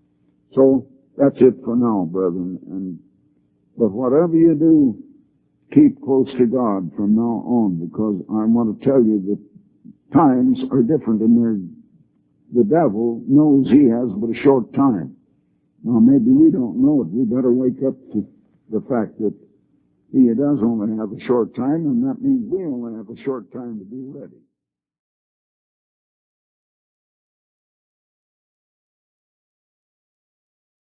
So that's it for now, brethren. But whatever you do, keep close to God from now on, because I want to tell you that times are different, and the devil knows he has but a short time. Now, maybe we don't know it. We better wake up to the fact that he does only have a short time, and that means we only have a short time to be ready.